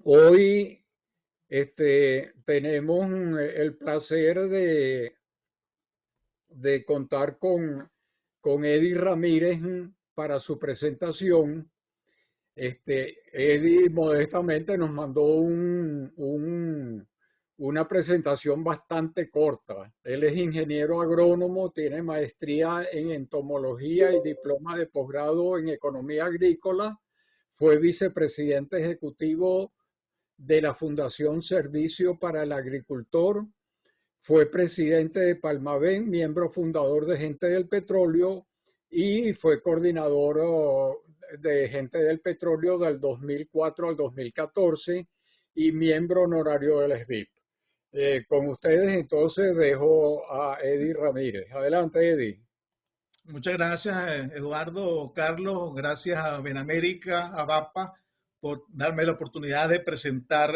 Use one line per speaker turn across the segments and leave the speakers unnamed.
Hoy tenemos el placer de contar con Eddie Ramírez para su presentación. Eddie modestamente nos mandó una presentación bastante corta. Él es ingeniero agrónomo, tiene maestría en entomología y diploma de posgrado en economía agrícola. Fue vicepresidente ejecutivo de la Fundación Servicio para el Agricultor, fue presidente de Palmavén, miembro fundador de Gente del Petróleo y fue coordinador de Gente del Petróleo del 2004 al 2014 y miembro honorario del SBIP. Con ustedes entonces dejo a Eddie Ramírez. Adelante, Eddie.
Muchas gracias, Eduardo, Carlos, gracias a Benamérica, a VAPA, por darme la oportunidad de presentar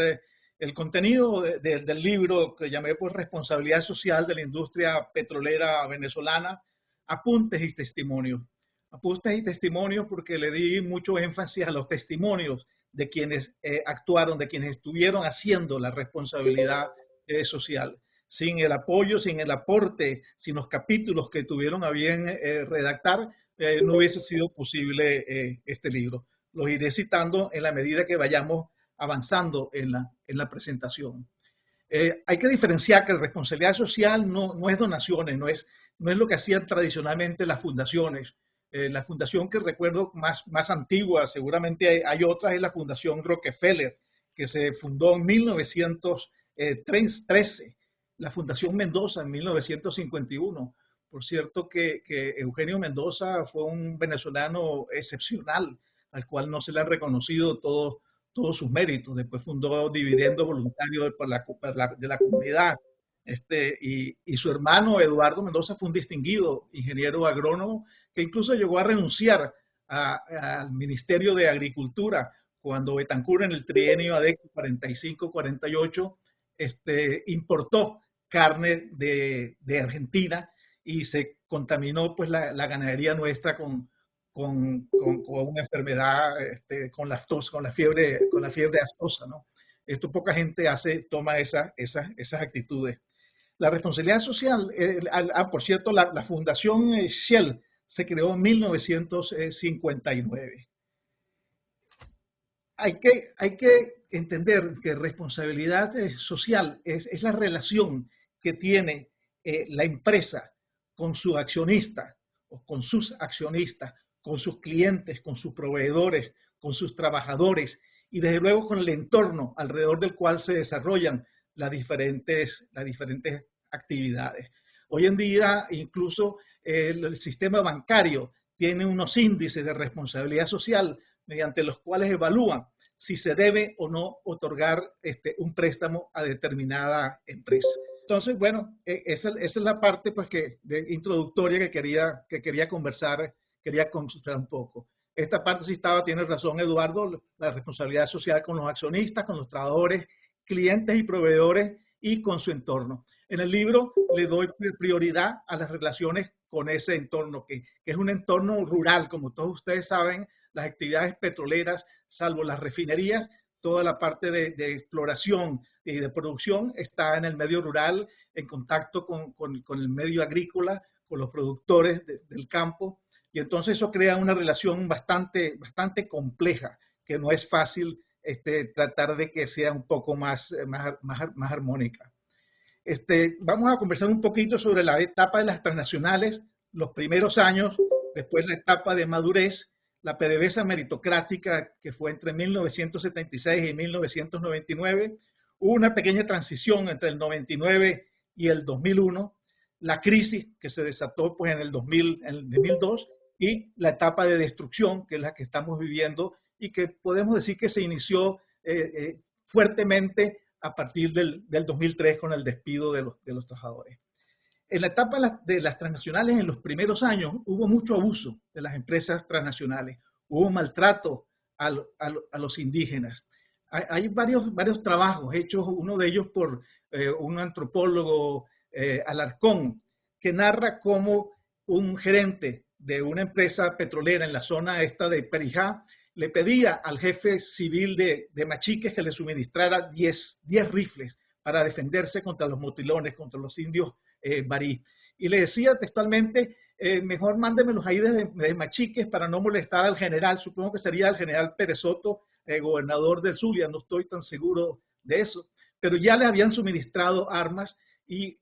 el contenido del libro que llamé por Responsabilidad Social de la Industria Petrolera Venezolana, Apuntes y Testimonios. Apuntes y testimonios porque le di mucho énfasis a los testimonios de quienes actuaron, de quienes estuvieron haciendo la responsabilidad social. Sin el apoyo, sin el aporte, sin los capítulos que tuvieron a bien redactar, no hubiese sido posible este libro. Los iré citando en la medida que vayamos avanzando en la presentación. Hay que diferenciar que la responsabilidad social no es donaciones, no es lo que hacían tradicionalmente las fundaciones. La fundación que recuerdo más antigua, seguramente hay otras, es la Fundación Rockefeller, que se fundó en 1913. La Fundación Mendoza en 1951. Por cierto que Eugenio Mendoza fue un venezolano excepcional, al cual no se le han reconocido todos sus méritos. Después fundó Dividendo Voluntario de la Comunidad. Y su hermano Eduardo Mendoza fue un distinguido ingeniero agrónomo que incluso llegó a renunciar al Ministerio de Agricultura cuando Betancur en el trienio ADECO 45-48 importó carne de Argentina y se contaminó pues la ganadería nuestra con una enfermedad, con la fiebre aftosa, ¿no? Esto poca gente toma esas actitudes. La responsabilidad social, por cierto, la Fundación Shell se creó en 1959. Hay que entender que responsabilidad social es la relación que tiene la empresa con su accionista o con sus accionistas, con sus clientes, con sus proveedores, con sus trabajadores y desde luego con el entorno alrededor del cual se desarrollan las diferentes actividades. Hoy en día incluso el sistema bancario tiene unos índices de responsabilidad social mediante los cuales evalúan si se debe o no otorgar un préstamo a determinada empresa. Entonces, bueno, esa es la parte pues, introductoria que quería conversar un poco. Esta parte sí tiene razón Eduardo, la responsabilidad social con los accionistas, con los trabajadores, clientes y proveedores y con su entorno. En el libro le doy prioridad a las relaciones con ese entorno, que es un entorno rural, como todos ustedes saben, las actividades petroleras, salvo las refinerías, toda la parte de exploración y de producción está en el medio rural, en contacto con el medio agrícola, con los productores del campo, y entonces eso crea una relación bastante compleja, que no es fácil tratar de que sea un poco más armónica. Vamos a conversar un poquito sobre la etapa de las transnacionales, los primeros años, después la etapa de madurez, la PDVSA meritocrática que fue entre 1976 y 1999, hubo una pequeña transición entre el 99 y el 2001, la crisis que se desató pues, en el 2002 y la etapa de destrucción que es la que estamos viviendo y que podemos decir que se inició fuertemente a partir del 2003 con el despido de los trabajadores. En la etapa de las transnacionales, en los primeros años, hubo mucho abuso de las empresas transnacionales, hubo maltrato a los indígenas. Hay varios trabajos hechos, uno de ellos por un antropólogo, Alarcón, que narra cómo un gerente de una empresa petrolera en la zona esta de Perijá le pedía al jefe civil de Machiques que le suministrara 10 rifles para defenderse contra los motilones, contra los indios barí. Y le decía textualmente, mejor mándemelos ahí desde Machiques para no molestar al general, supongo que sería el general Pérez Soto, gobernador del Zulia, no estoy tan seguro de eso, pero ya le habían suministrado armas y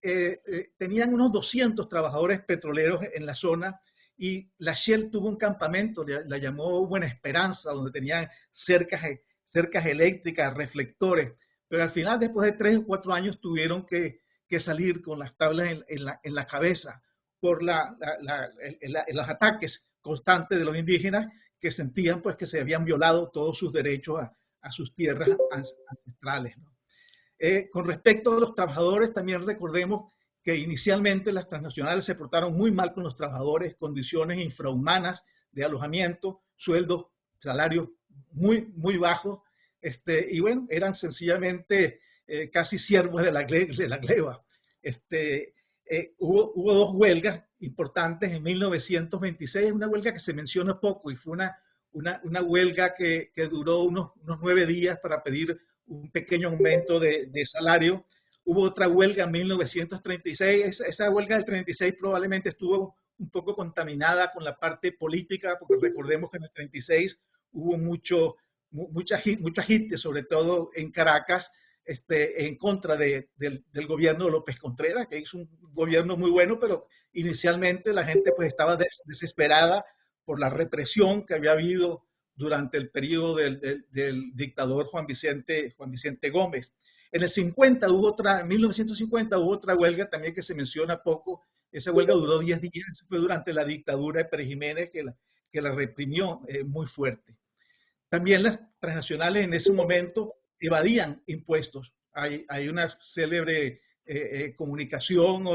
tenían unos 200 trabajadores petroleros en la zona, y la Shell tuvo un campamento, la llamó Buena Esperanza, donde tenían cercas eléctricas, reflectores, pero al final, después de 3 o 4 años, tuvieron que salir con las tablas en la cabeza por los ataques constantes de los indígenas que sentían pues que se habían violado todos sus derechos a sus tierras ancestrales, ¿no? Con respecto a los trabajadores, también recordemos que inicialmente las transnacionales se portaron muy mal con los trabajadores, condiciones infrahumanas de alojamiento, sueldos, salarios muy bajos, y bueno, eran sencillamente casi siervos de la gleba. Hubo 2 huelgas importantes en 1926, una huelga que se menciona poco y fue una huelga que duró unos 9 días para pedir un pequeño aumento de salario. Hubo otra huelga en 1936, esa huelga del 36 probablemente estuvo un poco contaminada con la parte política, porque recordemos que en el 36 hubo mucha agite, sobre todo en Caracas, en contra del gobierno de López Contreras, que hizo un gobierno muy bueno, pero inicialmente la gente pues estaba desesperada por la represión que había habido durante el periodo del dictador Juan Vicente Gómez. En el 50 en 1950 hubo otra huelga también que se menciona poco. Esa huelga duró 10 días, fue durante la dictadura de Pérez Jiménez que la reprimió muy fuerte. También las transnacionales en ese momento evadían impuestos. Hay una célebre comunicación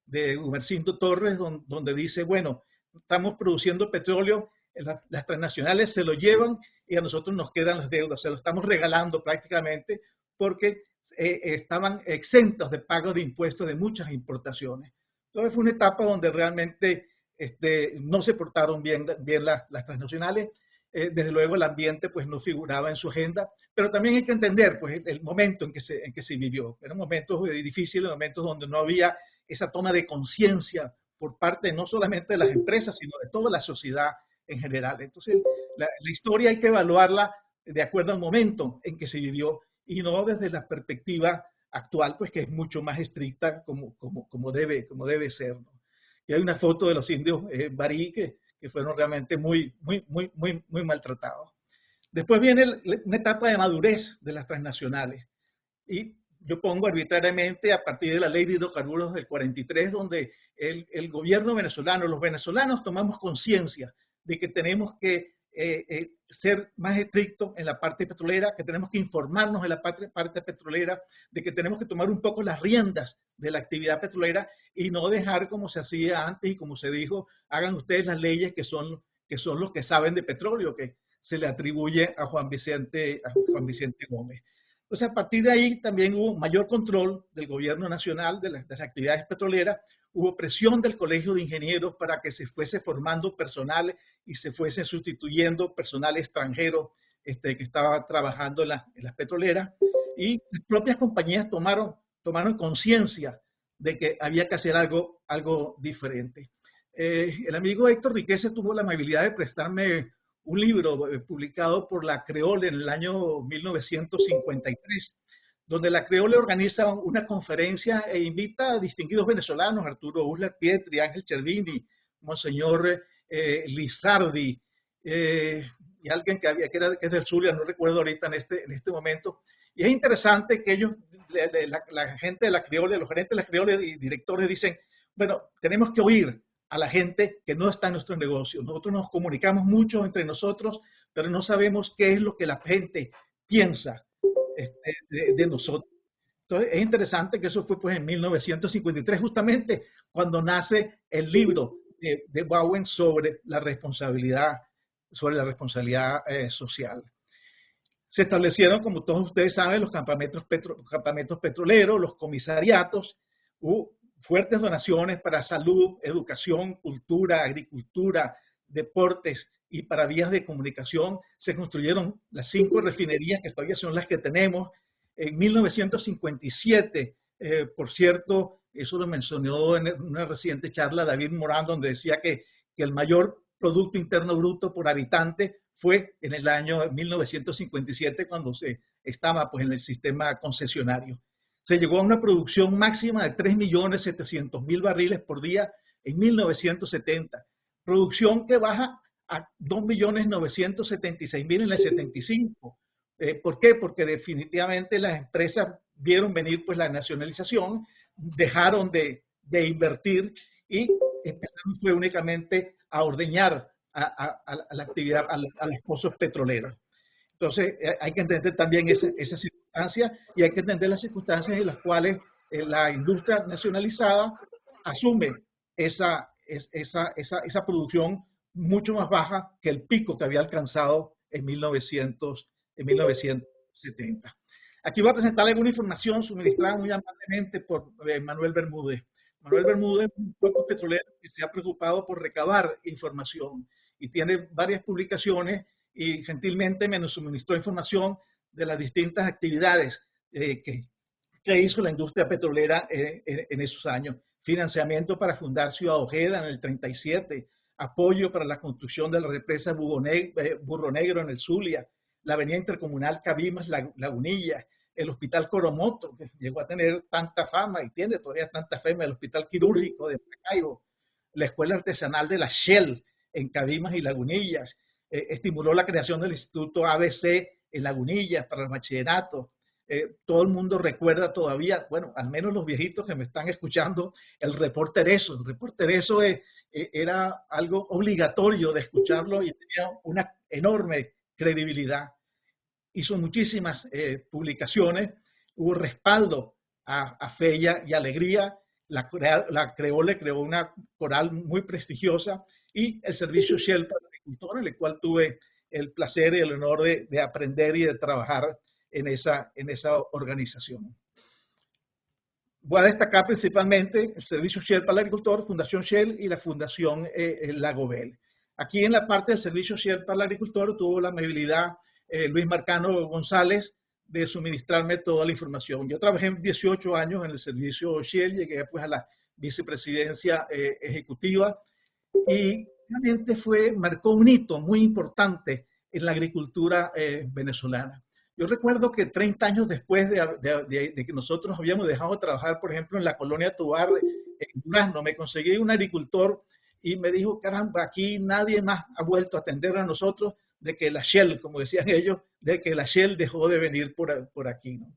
de Gumercindo Torres donde dice, bueno, estamos produciendo petróleo, las transnacionales se lo llevan y a nosotros nos quedan las deudas, se lo estamos regalando prácticamente porque estaban exentos de pago de impuestos de muchas importaciones. Entonces fue una etapa donde realmente no se portaron bien las transnacionales. Desde luego el ambiente pues no figuraba en su agenda, pero también hay que entender pues el momento en que se vivió. Eran momentos difíciles, momentos donde no había esa toma de conciencia por parte no solamente de las empresas, sino de toda la sociedad en general. Entonces, la historia hay que evaluarla de acuerdo al momento en que se vivió y no desde la perspectiva actual, pues que es mucho más estricta como debe ser, ¿no? Y hay una foto de los indios barí que fueron realmente muy maltratados. Después viene una etapa de madurez de las transnacionales. Y yo pongo arbitrariamente a partir de la ley de hidrocarburos del 43, donde el gobierno venezolano, los venezolanos tomamos conciencia de que tenemos que ser más estrictos en la parte petrolera, que tenemos que informarnos en la parte petrolera, de que tenemos que tomar un poco las riendas de la actividad petrolera y no dejar como se hacía antes y como se dijo, hagan ustedes las leyes que son los que saben de petróleo, que se le atribuye a Juan Vicente Gómez. Entonces, a partir de ahí también hubo mayor control del gobierno nacional de las actividades petroleras, hubo presión del Colegio de Ingenieros para que se fuese formando personal y se fuese sustituyendo personal extranjero que estaba trabajando en las petroleras, y las propias compañías tomaron conciencia de que había que hacer algo diferente. El amigo Héctor Riquese tuvo la amabilidad de prestarme un libro publicado por la Creole en el año 1953, donde la Creole organiza una conferencia e invita a distinguidos venezolanos, Arturo Uslar Pietri, Ángel Chervini, Monseñor Lizardi, y alguien que es del Zulia, no recuerdo ahorita en este momento. Y es interesante que ellos, la gente de la Creole, los gerentes de la Creole y directores dicen, bueno, tenemos que oír a la gente que no está en nuestro negocio. Nosotros nos comunicamos mucho entre nosotros, pero no sabemos qué es lo que la gente piensa de nosotros. Entonces, es interesante que eso fue pues en 1953, justamente cuando nace el libro de Bowen sobre la responsabilidad social. Se establecieron, como todos ustedes saben, los campamentos petroleros, los comisariatos, hubo fuertes donaciones para salud, educación, cultura, agricultura, deportes y para vías de comunicación. Se construyeron las 5 refinerías que todavía son las que tenemos. En 1957, por cierto, eso lo mencionó en una reciente charla David Morán, donde decía que el mayor Producto Interno Bruto por habitante fue en el año 1957, cuando se estaba pues, en el sistema concesionario. Se llegó a una producción máxima de 3.700.000 barriles por día en 1970. Producción que baja a 2.976.000 en el 75. ¿Por qué? Porque definitivamente las empresas vieron venir pues, la nacionalización, dejaron de invertir y empezaron fue únicamente a ordeñar a la actividad, a los pozos petroleros. Entonces, hay que entender también esa circunstancia y hay que entender las circunstancias en las cuales la industria nacionalizada asume esa producción mucho más baja que el pico que había alcanzado en 1970. Aquí voy a presentarle alguna información suministrada muy amablemente por Manuel Bermúdez. Manuel Bermúdez es un puerto petrolero que se ha preocupado por recabar información y tiene varias publicaciones y gentilmente me suministró información de las distintas actividades que hizo la industria petrolera en esos años. Financiamiento para fundar Ciudad Ojeda en el 37, apoyo para la construcción de la represa Burro Negro en el Zulia, la avenida intercomunal Cabimas Lagunilla, el Hospital Coromoto, que llegó a tener tanta fama y tiene todavía tanta fama, el Hospital Quirúrgico de Maracaibo, la Escuela Artesanal de la Shell en Cabimas y Lagunillas, estimuló la creación del Instituto ABC en Lagunillas para el bachillerato. Todo el mundo recuerda todavía, bueno, al menos los viejitos que me están escuchando, el Reporter Eso. El Reporter Eso era algo obligatorio de escucharlo y tenía una enorme credibilidad. Hizo muchísimas publicaciones, hubo respaldo a Fella y Alegría, le creó una coral muy prestigiosa y el servicio Shell para agricultores, en el cual tuve el placer y el honor de aprender y de trabajar en esa organización. Voy a destacar principalmente el servicio Shell para el agricultor, Fundación Shell y la Fundación Lagobel. Aquí en la parte del servicio Shell para el agricultor tuvo la amabilidad Luis Marcano González de suministrarme toda la información. Yo trabajé 18 años en el servicio Shell, llegué pues a la vicepresidencia ejecutiva y realmente marcó un hito muy importante en la agricultura venezolana. Yo recuerdo que 30 años después de que nosotros habíamos dejado de trabajar, por ejemplo, en la colonia Tovar, en Durazno, me conseguí un agricultor y me dijo, caramba, aquí nadie más ha vuelto a atender a nosotros de que la Shell, como decían ellos, de que la Shell dejó de venir por aquí, ¿no?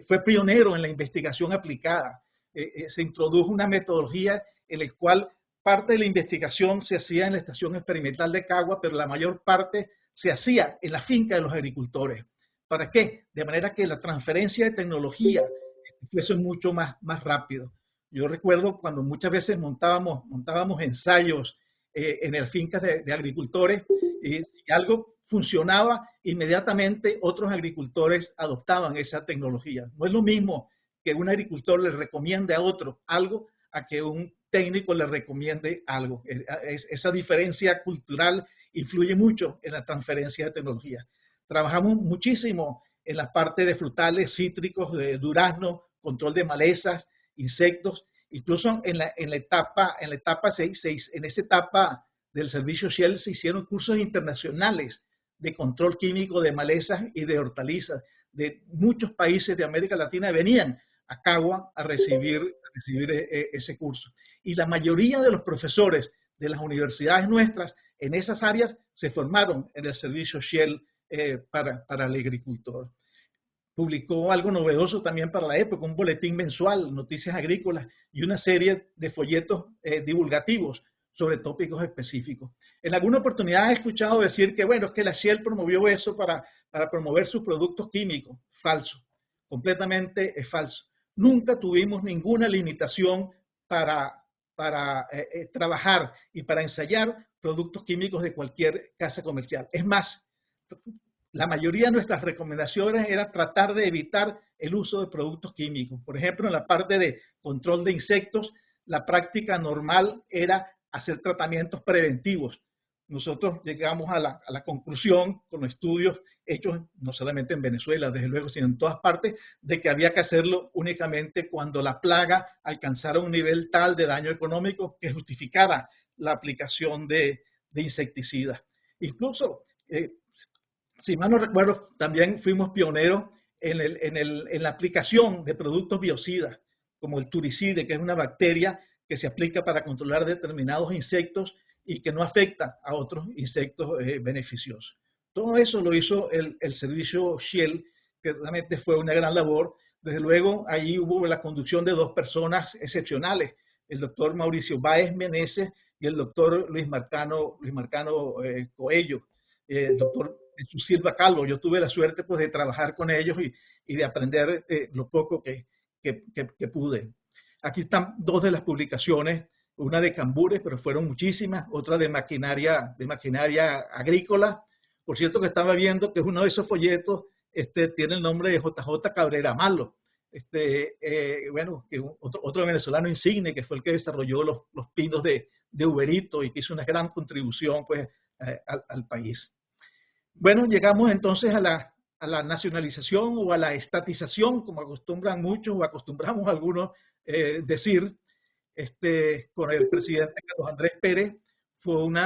Fue pionero en la investigación aplicada. Se introdujo una metodología en la cual parte de la investigación se hacía en la estación experimental de Cagua, pero la mayor parte se hacía en la finca de los agricultores. ¿Para qué? De manera que la transferencia de tecnología fuese mucho más rápido. Yo recuerdo cuando muchas veces montábamos ensayos en las fincas de agricultores, y si algo funcionaba, inmediatamente otros agricultores adoptaban esa tecnología. No es lo mismo que un agricultor le recomiende a otro algo a que un técnico le recomiende algo. Esa diferencia cultural influye mucho en la transferencia de tecnología. Trabajamos muchísimo en la parte de frutales, cítricos, de durazno, control de malezas, insectos, incluso en esa etapa del servicio Shell se hicieron cursos internacionales de control químico de malezas y de hortalizas. De muchos países de América Latina venían a Cagua a recibir ese curso. Y la mayoría de los profesores de las universidades nuestras en esas áreas se formaron en el servicio Shell para el agricultor. Publicó algo novedoso también para la época, un boletín mensual, noticias agrícolas y una serie de folletos divulgativos sobre tópicos específicos. En alguna oportunidad he escuchado decir que, bueno, es que la Shell promovió eso para promover sus productos químicos. Falso, completamente es falso. Nunca tuvimos ninguna limitación para trabajar y para ensayar productos químicos de cualquier casa comercial. Es más, la mayoría de nuestras recomendaciones era tratar de evitar el uso de productos químicos. Por ejemplo, en la parte de control de insectos, la práctica normal era hacer tratamientos preventivos nosotros llegamos a la conclusión con estudios hechos no solamente en Venezuela, desde luego, sino en todas partes, de que había que hacerlo únicamente cuando la plaga alcanzara un nivel tal de daño económico que justificara la aplicación de insecticidas. Incluso, si mal no recuerdo, también fuimos pioneros en la aplicación de productos biocidas, como el turicide, que es una bacteria que se aplica para controlar determinados insectos y que no afecta a otros insectos beneficiosos. Todo eso lo hizo el servicio Shell, que realmente fue una gran labor. Desde luego, ahí hubo la conducción de dos personas excepcionales, el doctor Mauricio Báez Meneses y el doctor Luis Marcano Coello, el doctor Jesús Silva Calvo. Yo tuve la suerte pues, de trabajar con ellos y de aprender lo poco que pude. Aquí están dos de las publicaciones, una de cambures, pero fueron muchísimas, otra de maquinaria agrícola. Por cierto que estaba viendo que uno de esos folletos tiene el nombre de JJ Cabrera Malo, bueno, que otro venezolano insigne que fue el que desarrolló los pinos de Uberito y que hizo una gran contribución pues, al país. Bueno, llegamos entonces a la nacionalización o a la estatización, como acostumbran muchos o acostumbramos algunos decir, con el presidente Carlos Andrés Pérez. Fue un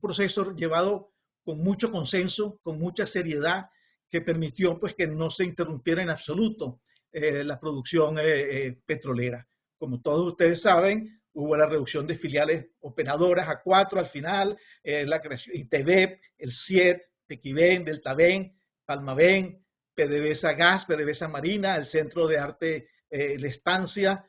proceso llevado con mucho consenso, con mucha seriedad, que permitió pues, que no se interrumpiera en absoluto la producción petrolera. Como todos ustedes saben, hubo la reducción de filiales operadoras a 4 al final, la creación de INTEBEP, el CIET, Pequiven, Deltaven, Palmaven, PDVSA Gas, PDVSA Marina, el Centro de Arte La Estancia.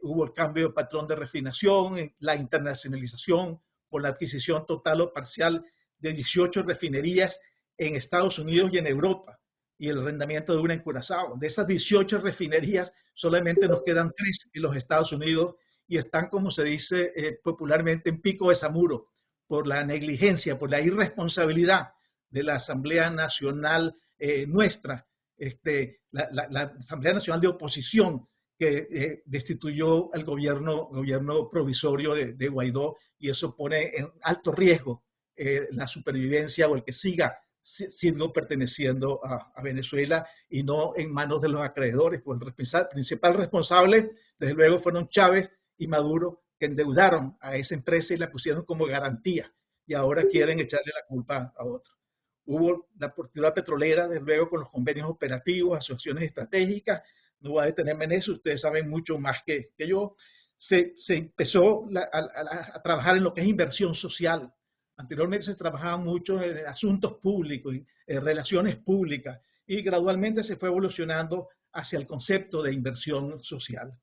Hubo el cambio de patrón de refinación, la internacionalización con la adquisición total o parcial de 18 refinerías en Estados Unidos y en Europa y el arrendamiento de una en Curazao. De esas 18 refinerías solamente nos quedan 3 en los Estados Unidos y están, como se dice popularmente, en pico de Zamuro por la negligencia, por la irresponsabilidad de la Asamblea Nacional nuestra, la Asamblea Nacional de Oposición, que destituyó al gobierno provisorio de Guaidó, y eso pone en alto riesgo la supervivencia o el que siga perteneciendo a Venezuela y no en manos de los acreedores. Pues el principal responsable, desde luego, fueron Chávez y Maduro, que endeudaron a esa empresa y la pusieron como garantía y ahora quieren echarle la culpa a otro. Hubo la oportunidad petrolera, desde luego, con los convenios operativos, asociaciones estratégicas. No voy a detenerme en eso, ustedes saben mucho más que yo. Se empezó a trabajar en lo que es inversión social. Anteriormente se trabajaba mucho en asuntos públicos, en relaciones públicas, y gradualmente se fue evolucionando hacia el concepto de inversión social.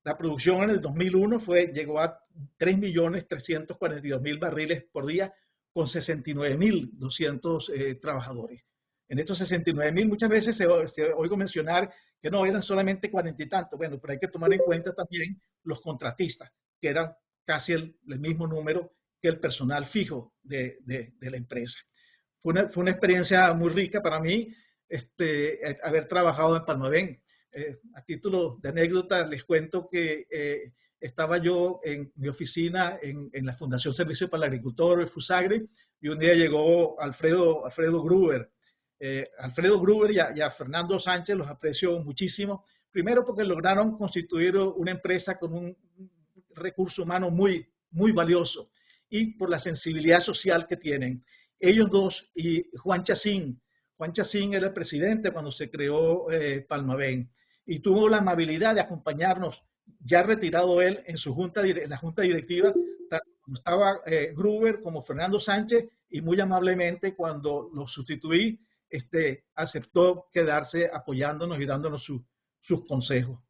La producción en el 2001 llegó a 3.342.000 barriles por día, con 69.200 trabajadores. En estos 69.000 muchas veces se oigo mencionar que no, eran solamente 40 y tantos. Bueno, pero hay que tomar en cuenta también los contratistas, que eran casi el mismo número que el personal fijo de la empresa. Fue una experiencia muy rica para mí haber trabajado en Palmaven. A título de anécdota les cuento que estaba yo en mi oficina en la Fundación Servicio para el Agricultor, FUSAGRE, y un día llegó Alfredo Gruber. Alfredo Gruber y a Fernando Sánchez los aprecio muchísimo. Primero porque lograron constituir una empresa con un recurso humano muy, muy valioso y por la sensibilidad social que tienen. Ellos dos y Juan Chacín. Juan Chacín era el presidente cuando se creó Palmaven y tuvo la amabilidad de acompañarnos, ya retirado él, en la junta directiva, tanto cuando estaba Gruber como Fernando Sánchez, y muy amablemente cuando lo sustituí, aceptó quedarse apoyándonos y dándonos sus consejos.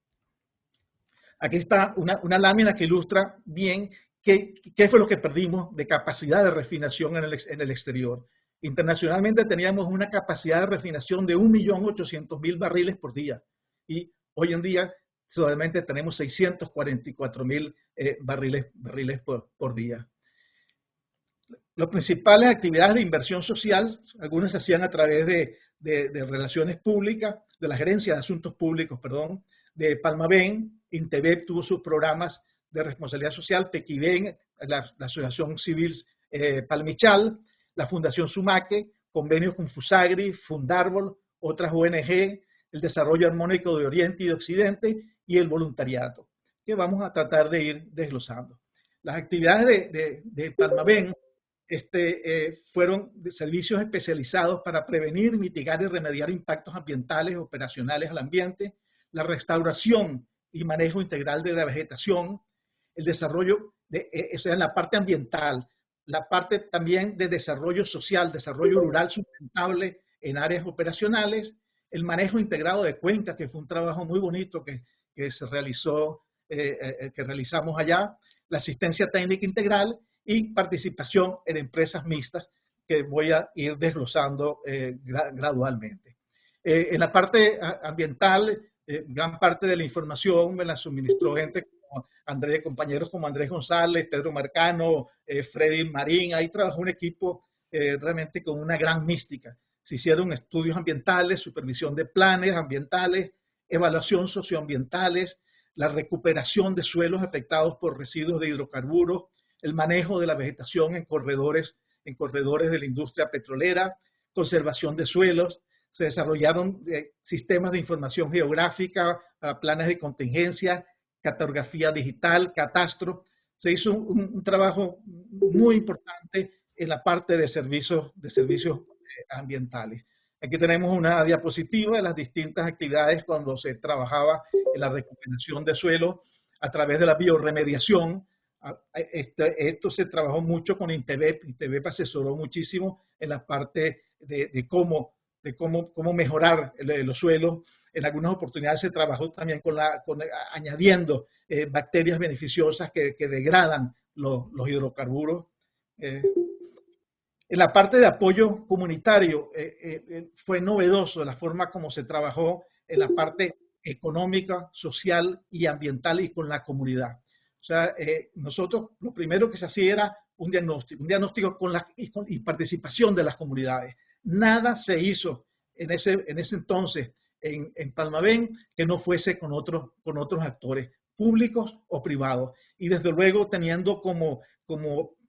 Aquí está una lámina que ilustra bien qué fue lo que perdimos de capacidad de refinación en el exterior. Internacionalmente teníamos una capacidad de refinación de 1.800.000 barriles por día y hoy en día solamente tenemos 644.000 barriles por día. Las principales actividades de inversión social, algunas se hacían a través de relaciones públicas, de la gerencia de asuntos públicos, perdón, de Palmaven. INTEBEP tuvo sus programas de responsabilidad social, Pequiven, la Asociación Civil Palmichal, la Fundación Sumaque, convenios con Fusagri, Fundarbol, otras ONG, el desarrollo armónico de Oriente y de Occidente y el voluntariado, que vamos a tratar de ir desglosando. Las actividades de Palmaven fueron de servicios especializados para prevenir, mitigar y remediar impactos ambientales operacionales al ambiente, la restauración y manejo integral de la vegetación, el desarrollo, o sea, en la parte ambiental, la parte también de desarrollo social, desarrollo rural sustentable en áreas operacionales, el manejo integrado de cuencas, que fue un trabajo muy bonito que se realizó, que realizamos allá, la asistencia técnica integral y participación en empresas mixtas que voy a ir desglosando gradualmente. En la parte ambiental, gran parte de la información me la suministró gente como Andrés, compañeros como Andrés González, Pedro Marcano, Freddy Marín. Ahí trabajó un equipo realmente con una gran mística. Se hicieron estudios ambientales, supervisión de planes ambientales, evaluación socioambientales, la recuperación de suelos afectados por residuos de hidrocarburos, el manejo de la vegetación en corredores de la industria petrolera, conservación de suelos. Se desarrollaron sistemas de información geográfica, planes de contingencia, cartografía digital, catastro. Se hizo un trabajo muy importante en la parte de servicios ambientales. Aquí tenemos una diapositiva de las distintas actividades cuando se trabajaba en la recuperación de suelo a través de la bioremediación. Esto se trabajó mucho con INTEVEP. INTEVEP asesoró muchísimo en la parte de cómo mejorar los suelos. En algunas oportunidades se trabajó también añadiendo bacterias beneficiosas que degradan los hidrocarburos. En la parte de apoyo comunitario fue novedoso la forma como se trabajó en la parte económica, social y ambiental y con la comunidad. O sea, nosotros lo primero que se hacía era un diagnóstico y participación de las comunidades. Nada se hizo en ese entonces en Palmaven que no fuese con otros actores públicos o privados. Y desde luego teniendo como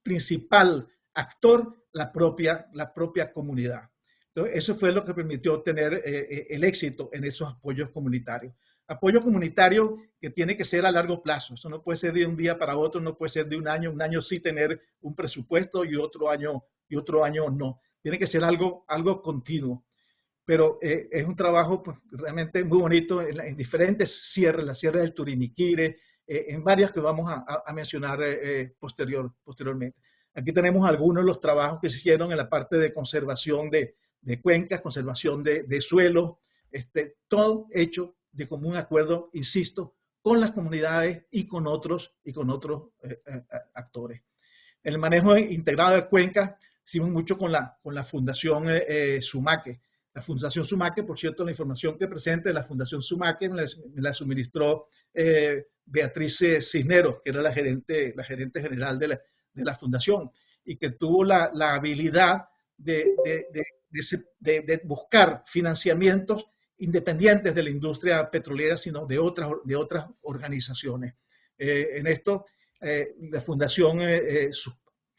principal actor la propia comunidad. Entonces, eso fue lo que permitió tener el éxito en esos apoyos comunitarios. Apoyo comunitario que tiene que ser a largo plazo. Eso no puede ser de un día para otro, no puede ser de un año sí tener un presupuesto y otro año no. Tiene que ser algo continuo. Pero es un trabajo pues, realmente muy bonito en diferentes sierras, la Sierra del Turimiquire, en varias que vamos a mencionar posteriormente. Aquí tenemos algunos de los trabajos que se hicieron en la parte de conservación de cuencas, conservación de suelos, todo hecho de común acuerdo, insisto, con las comunidades y con otros actores. En el manejo integrado de cuencas, hicimos mucho con la Fundación Sumaque. La Fundación Sumaque, por cierto, la información que presente de la Fundación Sumaque me la suministró Beatriz Cisneros, que era la gerente general de la fundación, y que tuvo la habilidad de buscar financiamientos independientes de la industria petrolera, sino de otras organizaciones. En esto, la Fundación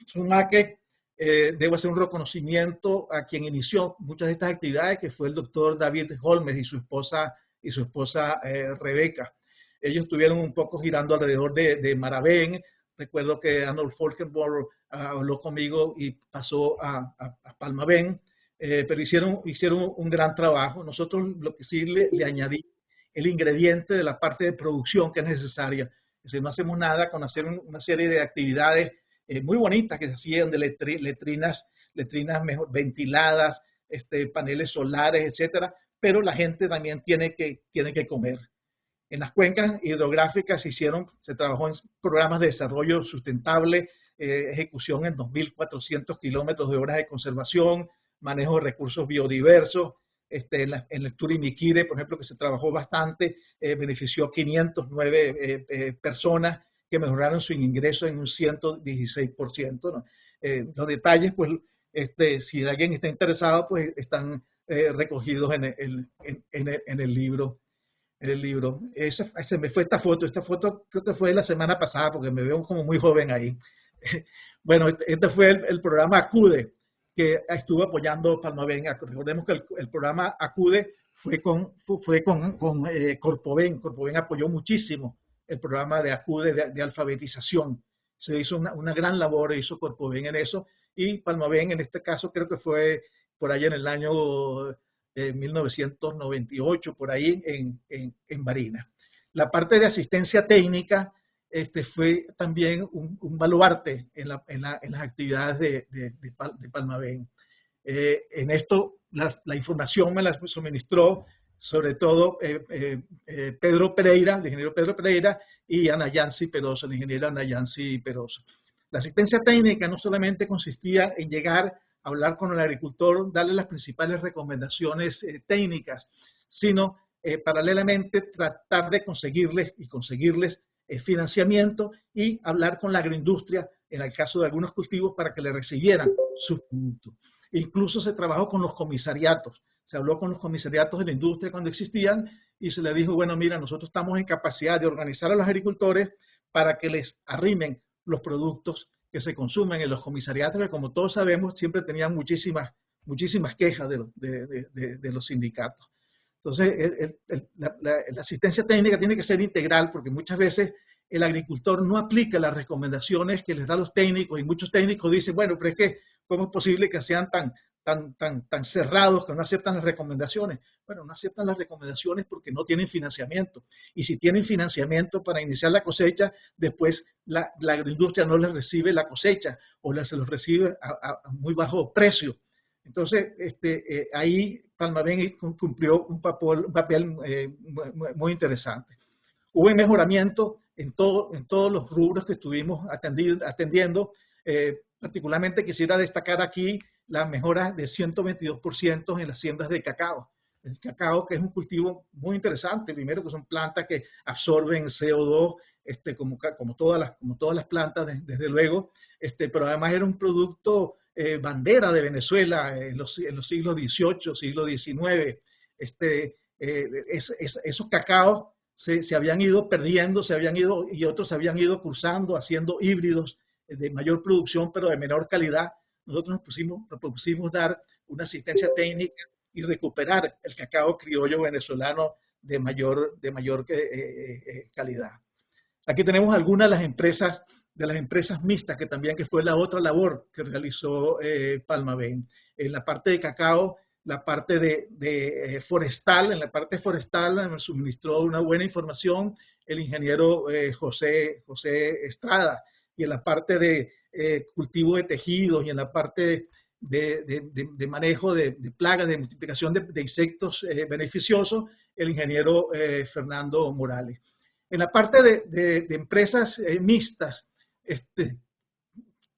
Sumaque debo hacer un reconocimiento a quien inició muchas de estas actividades, que fue el doctor David Holmes y su esposa Rebeca. Ellos estuvieron un poco girando alrededor de Maravén. Recuerdo que Arnold Falkenborg habló conmigo y pasó a Palmaven, pero hicieron un gran trabajo. Nosotros lo que sí le añadí el ingrediente de la parte de producción que es necesaria. Es decir, no hacemos nada con hacer una serie de actividades muy bonitas que se hacían de letrinas mejor ventiladas, paneles solares, etcétera, pero la gente también tiene que comer. En las cuencas hidrográficas se trabajó en programas de desarrollo sustentable, ejecución en 2.400 kilómetros de horas de conservación, manejo de recursos biodiversos. En el Turimiquire, por ejemplo, que se trabajó bastante, benefició a 509 personas que mejoraron su ingreso en un 116%, ¿no? Los detalles, pues, si alguien está interesado, pues están recogidos en el libro. en el libro. Se me fue esta foto creo que fue la semana pasada porque me veo como muy joven ahí. Bueno, este fue el programa Acude que estuvo apoyando Palmaven. Recordemos que el programa Acude fue con Corpoven. Corpoven apoyó muchísimo el programa de Acude de alfabetización. Se hizo una gran labor, hizo Corpoven en eso, y Palmaven en este caso creo que fue por ahí en el año 1998, por ahí en Barinas. La parte de asistencia técnica fue también un baluarte en las actividades de Palmaven. En esto la información me la suministró sobre todo Pedro Pereira, el ingeniero Pedro Pereira, y Ana Yancy Peroso, la ingeniera Ana Yancy Peroso. La asistencia técnica no solamente consistía en llegar a hablar con el agricultor, darle las principales recomendaciones técnicas, sino paralelamente tratar de conseguirles financiamiento y hablar con la agroindustria en el caso de algunos cultivos para que le recibieran sus productos. Incluso se trabajó con los comisariatos, se habló con los comisariatos de la industria cuando existían y se le dijo, bueno, mira, nosotros estamos en capacidad de organizar a los agricultores para que les arrimen los productos que se consumen en los comisariatos, que como todos sabemos siempre tenían muchísimas quejas de los sindicatos. Entonces, la asistencia técnica tiene que ser integral porque muchas veces el agricultor no aplica las recomendaciones que les dan los técnicos y muchos técnicos dicen, bueno, pero es que, ¿cómo es posible que sean tan cerrados que no aceptan las recomendaciones? Bueno, no aceptan las recomendaciones porque no tienen financiamiento. Y si tienen financiamiento para iniciar la cosecha, después la agroindustria no les recibe la cosecha o se los recibe a muy bajo precio. Entonces, ahí Palmaven cumplió un papel muy interesante. Hubo un mejoramiento en todos los rubros que estuvimos atendiendo. Particularmente quisiera destacar aquí la mejora de 122% en las siembras de cacao. El cacao, que es un cultivo muy interesante, primero que son plantas que absorben CO2, como todas las plantas, desde luego, pero además era un producto bandera de Venezuela en los siglos XVIII, siglo XIX. Esos cacaos se habían ido perdiendo, y otros se habían ido cruzando, haciendo híbridos de mayor producción, pero de menor calidad. Nosotros nos propusimos dar una asistencia técnica y recuperar el cacao criollo venezolano de mayor calidad. Aquí tenemos algunas de las empresas mixtas, que fue la otra labor que realizó Palmaven. En la parte de cacao, la parte de forestal, en la parte forestal me suministró una buena información el ingeniero José Estrada, y en la parte de cultivo de tejidos y en la parte de manejo de plagas, de multiplicación de insectos beneficiosos, el ingeniero Fernando Morales. En la parte de empresas mixtas,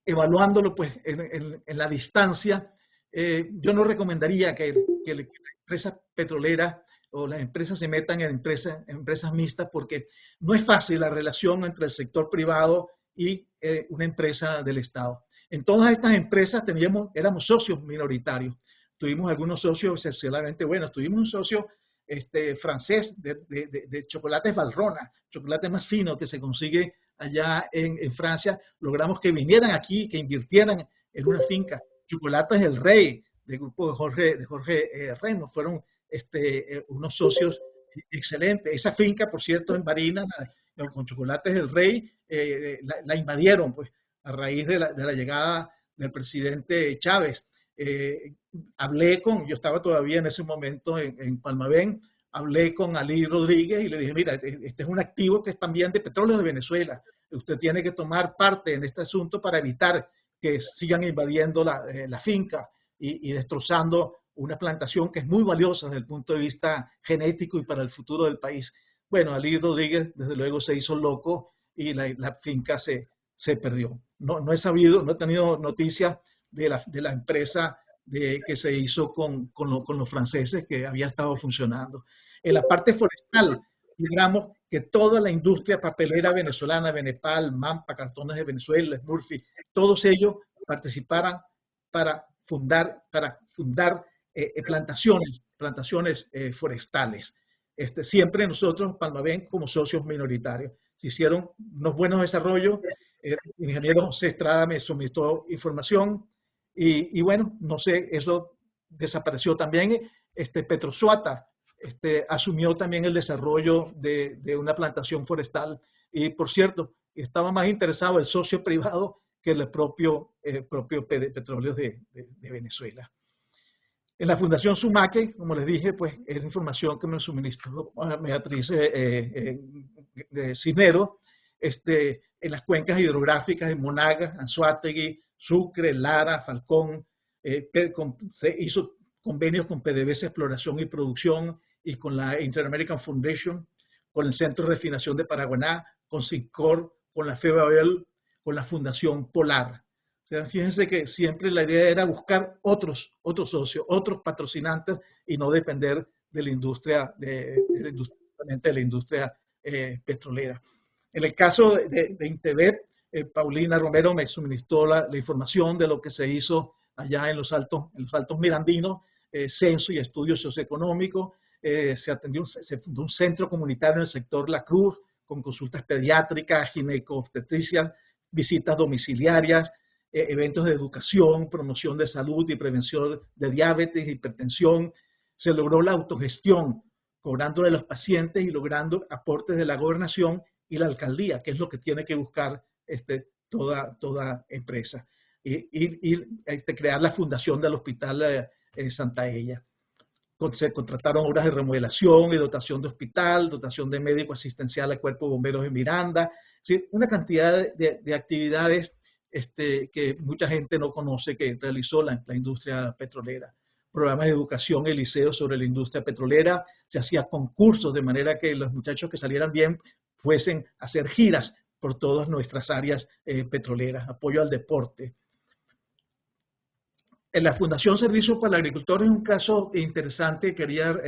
evaluándolo pues en la distancia, yo no recomendaría que la empresa petrolera o las empresas se metan en empresas mixtas porque no es fácil la relación entre el sector privado y una empresa del Estado. En todas estas empresas éramos socios minoritarios. Tuvimos algunos socios excepcionalmente buenos. Tuvimos un socio francés de chocolates Valrhona, chocolate más fino que se consigue allá en Francia. Logramos que vinieran aquí, que invirtieran en una finca. Chocolates El Rey, del grupo de Jorge Reno, fueron unos socios excelentes. Esa finca, por cierto, en Barinas, con Chocolates El Rey, la invadieron pues, a raíz de la llegada del presidente Chávez. Yo estaba todavía en ese momento en Palmaven, hablé con Ali Rodríguez y le dije, mira, este es un activo que es también de Petróleo de Venezuela. Usted tiene que tomar parte en este asunto para evitar que sigan invadiendo la finca y destrozando una plantación que es muy valiosa desde el punto de vista genético y para el futuro del país. Bueno, Ali Rodríguez desde luego se hizo loco y la finca se perdió. No he tenido noticias de la empresa que se hizo con los franceses que había estado funcionando. En la parte forestal, logramos que toda la industria papelera venezolana, Benepal, Mampa, Cartones de Venezuela, Murphy, todos ellos participaran para fundar plantaciones forestales. siempre nosotros, Palmaven, como socios minoritarios. Se hicieron unos buenos desarrollos, el ingeniero José Estrada me suministró información y bueno, no sé, eso desapareció también. Petrosuata asumió también el desarrollo de una plantación forestal y, por cierto, estaba más interesado el socio privado que el propio Petróleos de Venezuela. En la Fundación Sumaque, como les dije, pues es información que me suministró Beatriz Cisnero, en las cuencas hidrográficas de Monagas, Anzoátegui, Sucre, Lara, Falcón, se hizo convenios con PDVSA Exploración y Producción y con la Inter-American Foundation, con el Centro de Refinación de Paraguaná, con SINCOR, con la FEBABEL, con la Fundación Polar. O sea, fíjense que siempre la idea era buscar otros socios, otros patrocinantes y no depender de la industria, de la industria petrolera. En el caso de Intevet, Paulina Romero me suministró la información de lo que se hizo allá en los altos mirandinos, censo y estudios socioeconómicos. Se fundó un centro comunitario en el sector La Cruz con consultas pediátricas, ginecobstetricia, visitas domiciliarias, eventos de educación, promoción de salud y prevención de diabetes, hipertensión. Se logró la autogestión, cobrándole a los pacientes y logrando aportes de la gobernación y la alcaldía, que es lo que tiene que buscar toda empresa. Y crear la fundación del Hospital Santa Ella. Se contrataron obras de remodelación y dotación de hospital, dotación de médico asistencial al Cuerpo de Bomberos de Miranda. ¿Sí? Una cantidad de actividades que mucha gente no conoce que realizó la industria petrolera. Programas de educación en liceos sobre la industria petrolera, se hacía concursos de manera que los muchachos que salieran bien fuesen a hacer giras por todas nuestras áreas petroleras, apoyo al deporte. En la Fundación Servicios para el Agricultor es un caso interesante, quería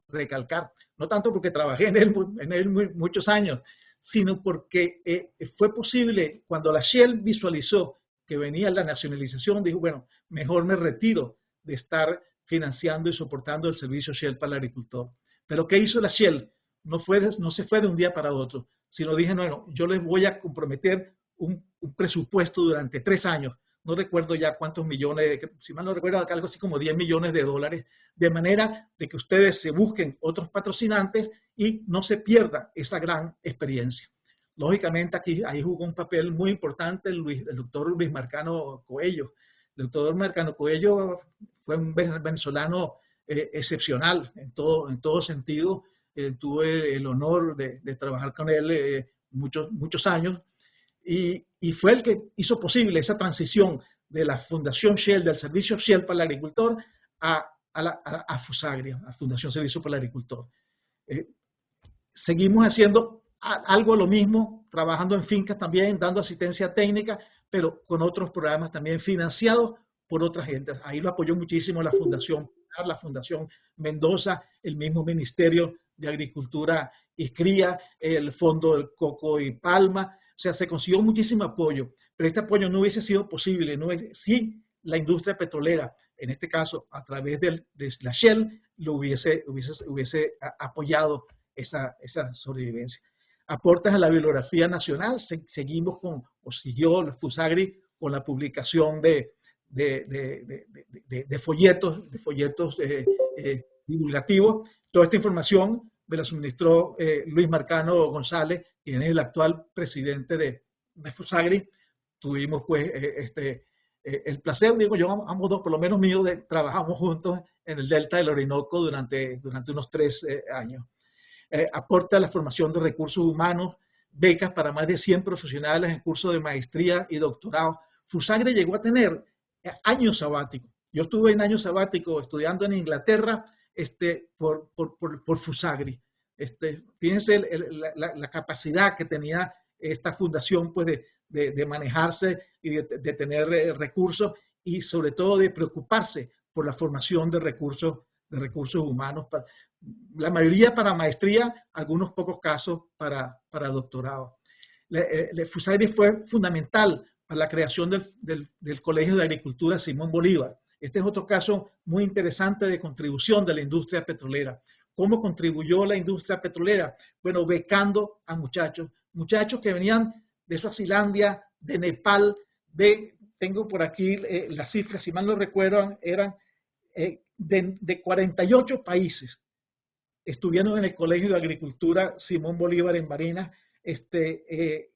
recalcar, no tanto porque trabajé en él muchos años, sino porque fue posible, cuando la Shell visualizó que venía la nacionalización, dijo, bueno, mejor me retiro de estar financiando y soportando el servicio Shell para el agricultor. Pero ¿qué hizo la Shell? No se fue de un día para otro, sino dije, no, yo les voy a comprometer un presupuesto durante 3 años. No recuerdo ya cuántos millones, si mal no recuerdo, algo así como $10 millones, de manera de que ustedes se busquen otros patrocinantes y no se pierda esa gran experiencia. Lógicamente ahí jugó un papel muy importante el doctor Luis Marcano Coello. El doctor Marcano Coello fue un venezolano excepcional en todo sentido. Tuve el honor de trabajar con él muchos años. Y fue el que hizo posible esa transición de la Fundación Shell, del Servicio Shell para el Agricultor, a FUSAGRI, a Fundación Servicio para el Agricultor. Seguimos haciendo algo lo mismo, trabajando en fincas también, dando asistencia técnica, pero con otros programas también financiados por otras gentes. Ahí lo apoyó muchísimo la Fundación Mendoza, el mismo Ministerio de Agricultura y Cría, el Fondo del Coco y Palma. O sea, se consiguió muchísimo apoyo, pero este apoyo no hubiese sido posible si la industria petrolera, en este caso a través de la Shell, lo hubiese apoyado esa sobrevivencia. Aportes a la bibliografía nacional, siguió la FUSAGRI con la publicación de folletos divulgativos. Toda esta información me la suministró Luis Marcano González, quien es el actual presidente de FUSAGRI. Tuvimos pues el placer, digo yo, ambos dos, por lo menos mío, trabajamos juntos en el Delta del Orinoco durante unos 3 años. Aporta la formación de recursos humanos, becas para más de 100 profesionales en cursos de maestría y doctorado. FUSAGRI llegó a tener años sabáticos. Yo estuve en años sabáticos estudiando en Inglaterra por FUSAGRI. Fíjense la capacidad que tenía esta fundación pues, de manejarse y de tener recursos y sobre todo de preocuparse por la formación de recursos humanos. La mayoría para maestría, algunos pocos casos para doctorado. FUSAGRI fue fundamental para la creación del Colegio de Agricultura Simón Bolívar. Este es otro caso muy interesante de contribución de la industria petrolera. ¿Cómo contribuyó la industria petrolera? Bueno, becando a muchachos que venían de Suazilandia, de Nepal, tengo por aquí las cifras, si mal no recuerdo, eran de 48 países. Estuvieron en el Colegio de Agricultura Simón Bolívar en Barinas,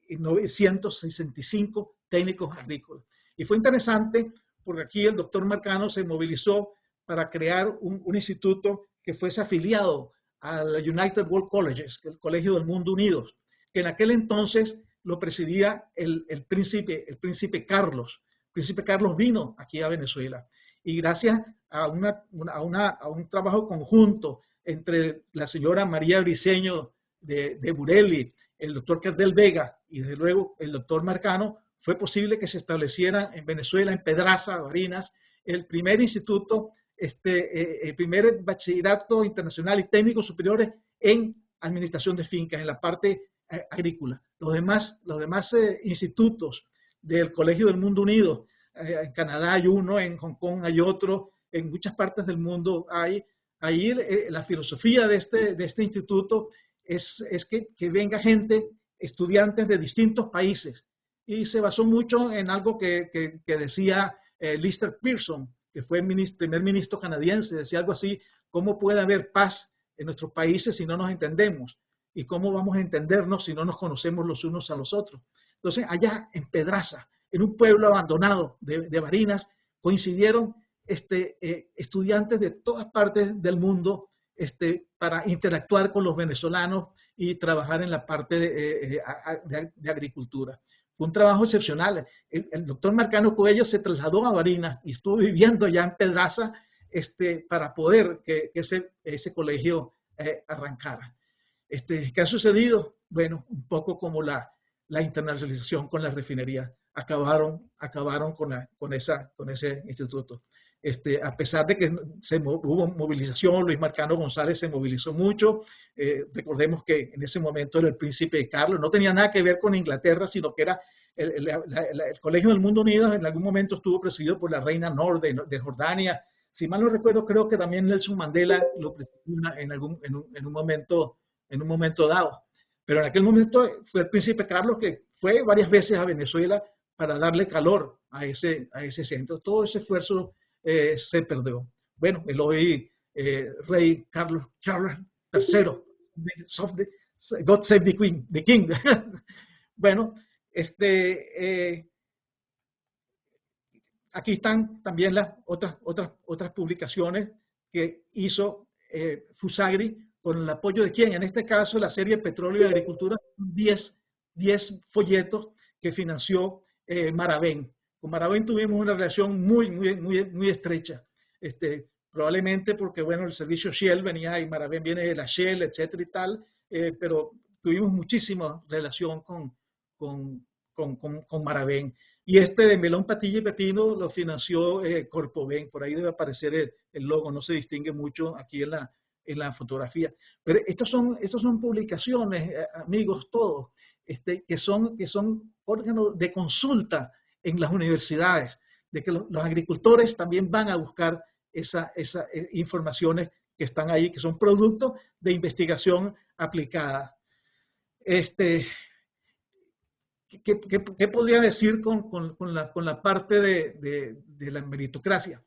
965 técnicos agrícolas. Y fue interesante porque aquí el doctor Marcano se movilizó para crear un instituto que fuese afiliado al United World Colleges, el Colegio del Mundo Unidos, que en aquel entonces lo presidía el príncipe Carlos. El príncipe Carlos vino aquí a Venezuela y gracias a un trabajo conjunto entre la señora María Briceño de Burelli, el doctor Cardel Vega y desde luego el doctor Marcano, fue posible que se estableciera en Venezuela, en Pedraza, Barinas, el primer instituto, el primer bachillerato internacional y técnicos superiores en administración de fincas, en la parte agrícola. Los demás institutos del Colegio del Mundo Unido, en Canadá hay uno, en Hong Kong hay otro, en muchas partes del mundo hay. Ahí la filosofía de este instituto es que venga gente, estudiantes de distintos países. Y se basó mucho en algo que decía Lister Pearson, que fue el primer ministro canadiense, decía algo así: ¿cómo puede haber paz en nuestros países si no nos entendemos? ¿Y cómo vamos a entendernos si no nos conocemos los unos a los otros? Entonces, allá en Pedraza, en un pueblo abandonado de Barinas, coincidieron estudiantes de todas partes del mundo para interactuar con los venezolanos y trabajar en la parte de agricultura. Fue un trabajo excepcional. El doctor Marcano Coello se trasladó a Barinas y estuvo viviendo allá en Pedraza para poder que ese colegio arrancara. ¿Qué ha sucedido? Bueno, un poco como la internacionalización con la refinería. Acabaron con ese instituto. A pesar de que hubo movilización, Luis Marcano González se movilizó mucho. Recordemos que en ese momento era el príncipe Carlos, no tenía nada que ver con Inglaterra, sino que era el Colegio del Mundo Unido. En algún momento estuvo presidido por la reina Nor de Jordania. Si mal no recuerdo, creo que también Nelson Mandela lo presidió en un momento dado. Pero en aquel momento fue el príncipe Carlos que fue varias veces a Venezuela para darle calor a ese centro. Todo ese esfuerzo se perdió. Bueno, el hoy rey Carlos Charles III, God Save the Queen, the King. Bueno, aquí están también las otras publicaciones que hizo Fusagri con el apoyo de quién. En este caso, la serie Petróleo y Agricultura, 10 folletos que financió Maravén. Con Maravén tuvimos una relación muy estrecha. Probablemente porque, bueno, el servicio Shell venía y Maravén viene de la Shell, etcétera y tal, pero tuvimos muchísima relación con Maravén. Y de melón, patilla y pepino lo financió Corpoven. Por ahí debe aparecer el logo, no se distingue mucho aquí en la fotografía. Pero estas son publicaciones, amigos todos, que son órganos de consulta en las universidades, de que los agricultores también van a buscar esas informaciones que están ahí, que son productos de investigación aplicada. ¿Qué podría decir con la parte de la meritocracia?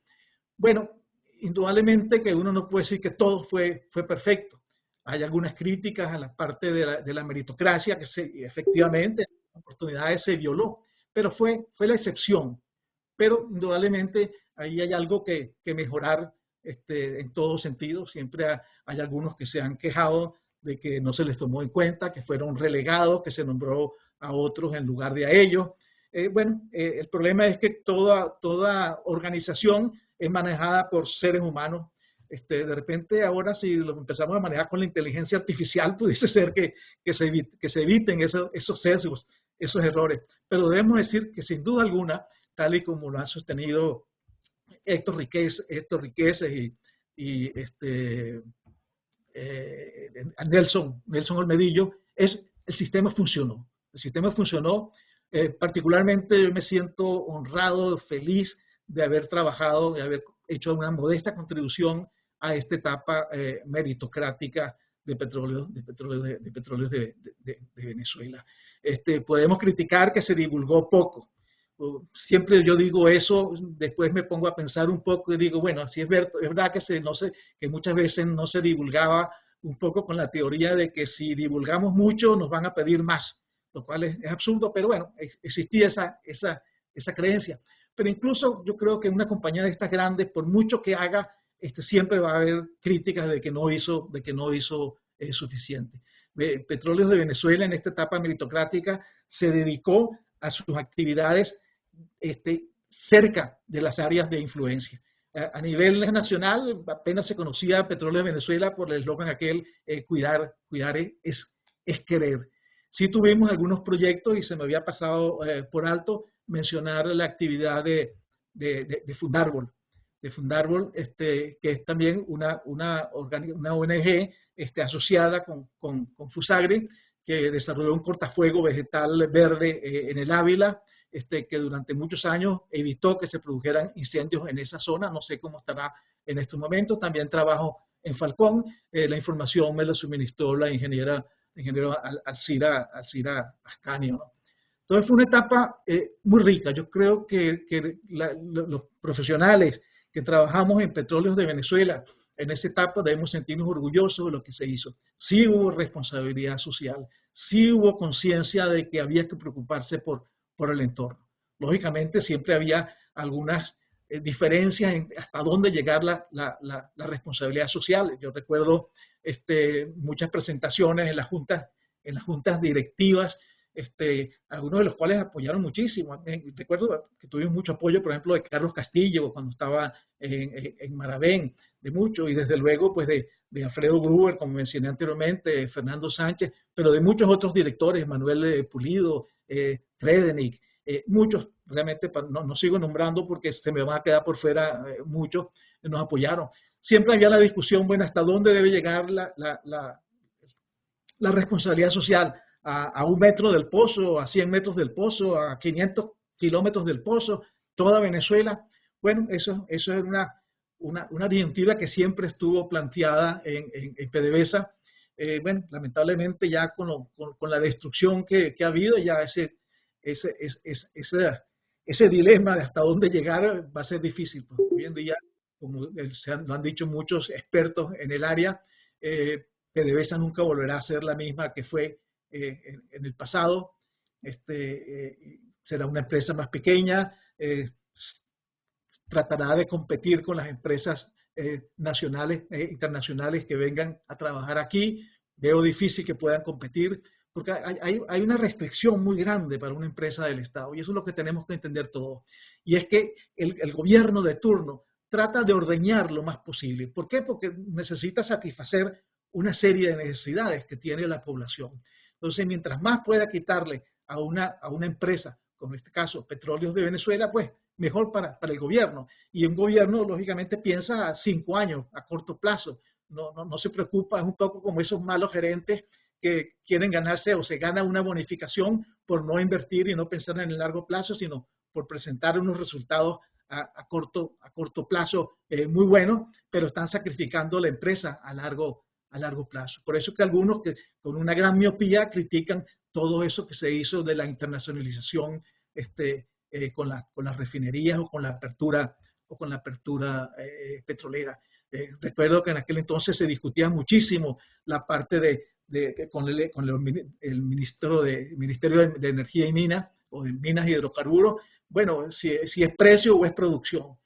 Bueno, indudablemente que uno no puede decir que todo fue perfecto. Hay algunas críticas a la parte de la meritocracia que efectivamente en oportunidades se violó, pero fue la excepción. Pero indudablemente ahí hay algo que mejorar en todo sentido. Siempre hay algunos que se han quejado de que no se les tomó en cuenta, que fueron relegados, que se nombró a otros en lugar de a ellos. El problema es que toda organización es manejada por seres humanos. De repente ahora si lo empezamos a manejar con la inteligencia artificial, pudiese ser que se eviten esos sesgos, esos errores. Pero debemos decir que sin duda alguna, tal y como lo han sostenido Héctor Riqueses y Nelson Olmedillo, el sistema funcionó. El sistema funcionó. Particularmente yo me siento honrado, feliz de haber trabajado, de haber hecho una modesta contribución a esta etapa meritocrática de petróleo de Venezuela. Podemos criticar que se divulgó poco. Siempre yo digo eso, después me pongo a pensar un poco y digo, bueno, sí es verdad que, que muchas veces no se divulgaba un poco con la teoría de que si divulgamos mucho nos van a pedir más, lo cual es absurdo, pero bueno, existía esa creencia. Pero incluso yo creo que una compañía de estas grandes, por mucho que haga, siempre va a haber críticas de que no hizo suficiente. Petróleos de Venezuela en esta etapa meritocrática se dedicó a sus actividades cerca de las áreas de influencia. A nivel nacional apenas se conocía Petróleos de Venezuela por el eslogan aquel, cuidar es querer. Sí tuvimos algunos proyectos y se me había pasado por alto mencionar la actividad de Fundarbol. De Fundarbol, que es también una ONG asociada con Fusagri, que desarrolló un cortafuego vegetal verde en el Ávila, que durante muchos años evitó que se produjeran incendios en esa zona. No sé cómo estará en estos momentos. También trabajo en Falcón. La información me la suministró la ingeniero Alcira Ascanio, ¿no? Entonces fue una etapa muy rica. Yo creo que los profesionales que trabajamos en Petróleos de Venezuela en esa etapa debemos sentirnos orgullosos de lo que se hizo. Sí hubo responsabilidad social, sí hubo conciencia de que había que preocuparse por el entorno. Lógicamente siempre había algunas diferencias en hasta dónde llegar la responsabilidad social. Yo recuerdo muchas presentaciones en las juntas directivas, algunos de los cuales apoyaron muchísimo. Recuerdo que tuvimos mucho apoyo, por ejemplo, de Carlos Castillo cuando estaba en Maravén, de mucho, y desde luego pues de Alfredo Gruber, como mencioné anteriormente, Fernando Sánchez, pero de muchos otros directores, Manuel Pulido, Tredenik, muchos, realmente no sigo nombrando porque se me van a quedar por fuera muchos, nos apoyaron. Siempre había la discusión, bueno, ¿hasta dónde debe llegar la responsabilidad social? A 1 metro del pozo, a 100 metros del pozo, a 500 kilómetros del pozo, toda Venezuela. Bueno, eso es una disyuntiva que siempre estuvo planteada en PDVSA. Bueno, lamentablemente ya con la destrucción que ha habido, ya ese dilema de hasta dónde llegar va a ser difícil. Pues hoy en día, como lo han dicho muchos expertos en el área, PDVSA nunca volverá a ser la misma que fue en el pasado. Será una empresa más pequeña, tratará de competir con las empresas nacionales internacionales que vengan a trabajar aquí. Veo difícil que puedan competir porque hay una restricción muy grande para una empresa del Estado, y eso es lo que tenemos que entender todos. Y es que el gobierno de turno trata de ordeñar lo más posible. ¿Por qué? Porque necesita satisfacer una serie de necesidades que tiene la población. Entonces, mientras más pueda quitarle a una empresa, como en este caso Petróleos de Venezuela, pues mejor para el gobierno. Y un gobierno, lógicamente, piensa a 5 años, a corto plazo. No se preocupa, es un poco como esos malos gerentes que quieren ganarse o se gana una bonificación por no invertir y no pensar en el largo plazo, sino por presentar unos resultados a corto plazo muy buenos, pero están sacrificando la empresa a largo plazo. Por eso que algunos que con una gran miopía critican todo eso que se hizo de la internacionalización con las refinerías o con la apertura petrolera. Recuerdo que en aquel entonces se discutía muchísimo la parte con el Ministerio de Energía y Minas, o de Minas y Hidrocarburos. Bueno, si es precio o es producción.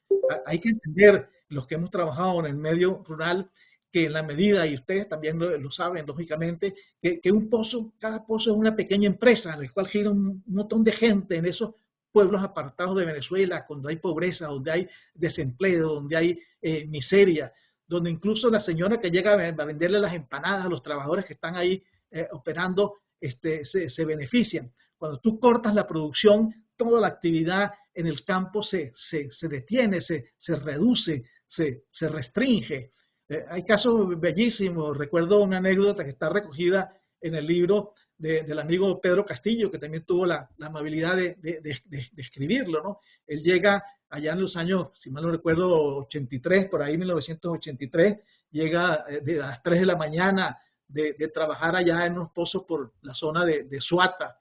Hay que entender, los que hemos trabajado en el medio rural, que en la medida, y ustedes también lo saben, lógicamente, que cada pozo es una pequeña empresa en la cual gira un montón de gente en esos pueblos apartados de Venezuela, donde hay pobreza, donde hay desempleo, donde hay miseria, donde incluso la señora que llega a venderle las empanadas a los trabajadores que están ahí operando se benefician. Cuando tú cortas la producción, toda la actividad en el campo se detiene, se reduce, se restringe. Hay casos bellísimos. Recuerdo una anécdota que está recogida en el libro del amigo Pedro Castillo, que también tuvo la amabilidad de escribirlo, ¿no? Él llega allá en los años, si mal no recuerdo, 83, por ahí 1983, llega a las 3 de la mañana de trabajar allá en unos pozos por la zona de Suata,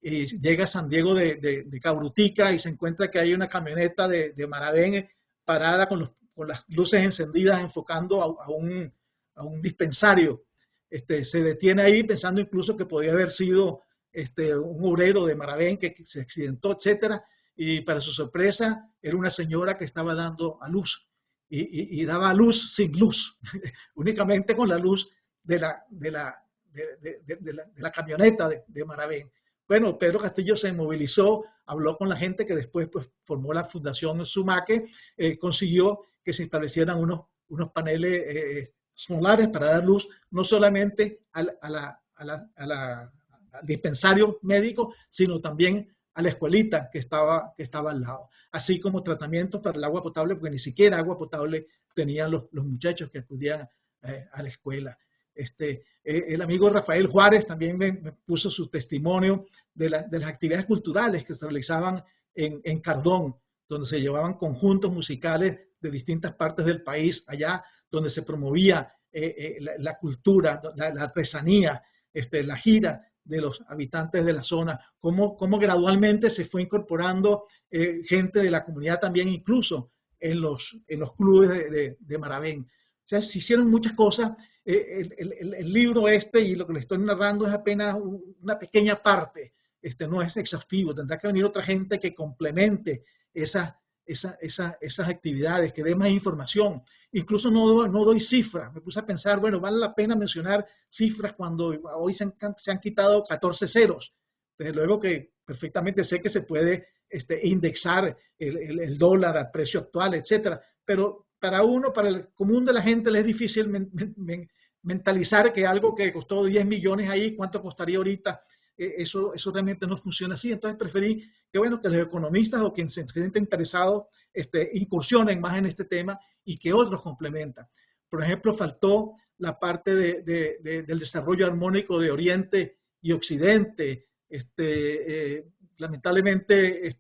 y llega a San Diego de Cabrutica y se encuentra que hay una camioneta de Maravén parada con las luces encendidas enfocando a un dispensario. Se detiene ahí pensando incluso que podía haber sido un obrero de Maravén que se accidentó, etcétera, y para su sorpresa era una señora que estaba dando a luz y daba a luz sin luz, únicamente con la luz de la camioneta de Maravén. Bueno, Pedro Castillo se movilizó, habló con la gente que después pues, formó la Fundación Sumaque, consiguió que se establecieran unos paneles solares para dar luz no solamente al dispensario médico, sino también a la escuelita que estaba al lado, así como tratamientos para el agua potable, porque ni siquiera agua potable tenían los muchachos que acudían a la escuela. El amigo Rafael Juárez también me puso su testimonio de las actividades culturales que se realizaban en Cardón, donde se llevaban conjuntos musicales de distintas partes del país, allá donde se promovía la cultura, la artesanía, la gira de los habitantes de la zona, cómo gradualmente se fue incorporando gente de la comunidad también, incluso en los clubes de Maravén. O sea, se hicieron muchas cosas. El libro y lo que le estoy narrando es apenas una pequeña parte, no es exhaustivo, tendrá que venir otra gente que complemente esas actividades, que dé más información. Incluso no doy cifras, me puse a pensar, bueno, vale la pena mencionar cifras cuando hoy se han quitado 14 ceros. Desde luego que perfectamente sé que se puede indexar el dólar al precio actual, etcétera, pero para el común de la gente le es difícil mentalizar que algo que costó 10 millones ahí, ¿cuánto costaría ahorita? Eso realmente no funciona así. Entonces preferí que, bueno, que los economistas o quienes se sienten interesados incursionen más en este tema y que otros complementan. Por ejemplo, faltó la parte del desarrollo armónico de Oriente y Occidente. Lamentablemente,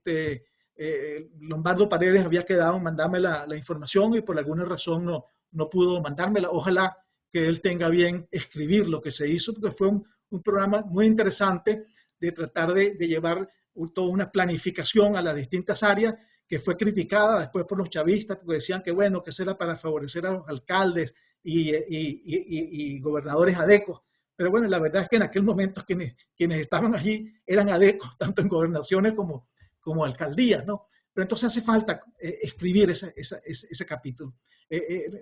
Lombardo Paredes había quedado en mandarme la información y por alguna razón no pudo mandármela. Ojalá que él tenga bien escribir lo que se hizo, porque fue un programa muy interesante de tratar de llevar toda una planificación a las distintas áreas, que fue criticada después por los chavistas, porque decían que bueno, que eso era para favorecer a los alcaldes y gobernadores adecos. Pero bueno, la verdad es que en aquel momento quienes estaban allí eran adecos, tanto en gobernaciones como alcaldías, ¿no? Pero entonces hace falta escribir ese capítulo.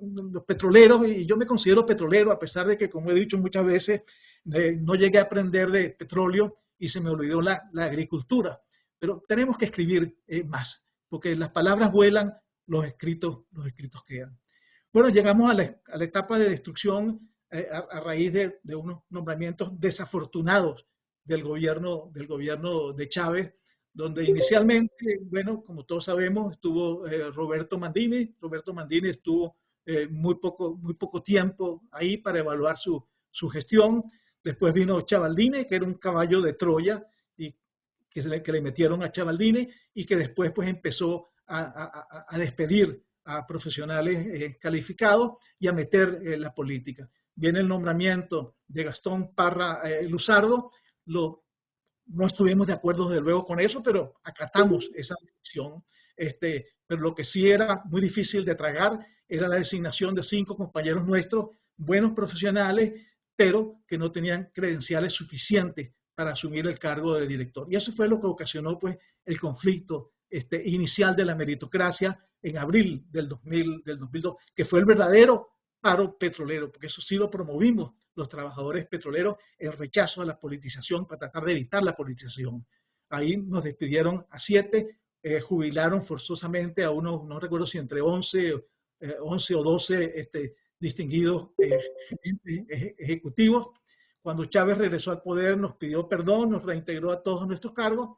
Los petroleros, y yo me considero petrolero, a pesar de que, como he dicho muchas veces, no llegué a aprender de petróleo y se me olvidó la agricultura. Pero tenemos que escribir más, porque las palabras vuelan, los escritos quedan. Bueno, llegamos a la etapa de destrucción a raíz de unos nombramientos desafortunados del gobierno de Chávez, donde inicialmente, bueno, como todos sabemos, estuvo Roberto Mandini. Roberto Mandini estuvo muy poco tiempo ahí para evaluar su gestión. Después vino Chavaldini, que era un caballo de Troya, y que le metieron a Chavaldini y que después pues empezó a despedir a profesionales calificados y a meter la política. Viene el nombramiento de Gastón Parra Luzardo, no estuvimos de acuerdo desde luego con eso, pero acatamos esa decisión. Pero lo que sí era muy difícil de tragar era la designación de 5 compañeros nuestros, buenos profesionales, pero que no tenían credenciales suficientes para asumir el cargo de director. Y eso fue lo que ocasionó pues, el conflicto inicial de la meritocracia en abril del 2002, que fue el verdadero paro petrolero, porque eso sí lo promovimos los trabajadores petroleros, el rechazo a la politización para tratar de evitar la politización. Ahí nos despidieron a 7, jubilaron forzosamente a unos, no recuerdo si entre 11 o 12 distinguidos ejecutivos. Cuando Chávez regresó al poder nos pidió perdón, nos reintegró a todos nuestros cargos,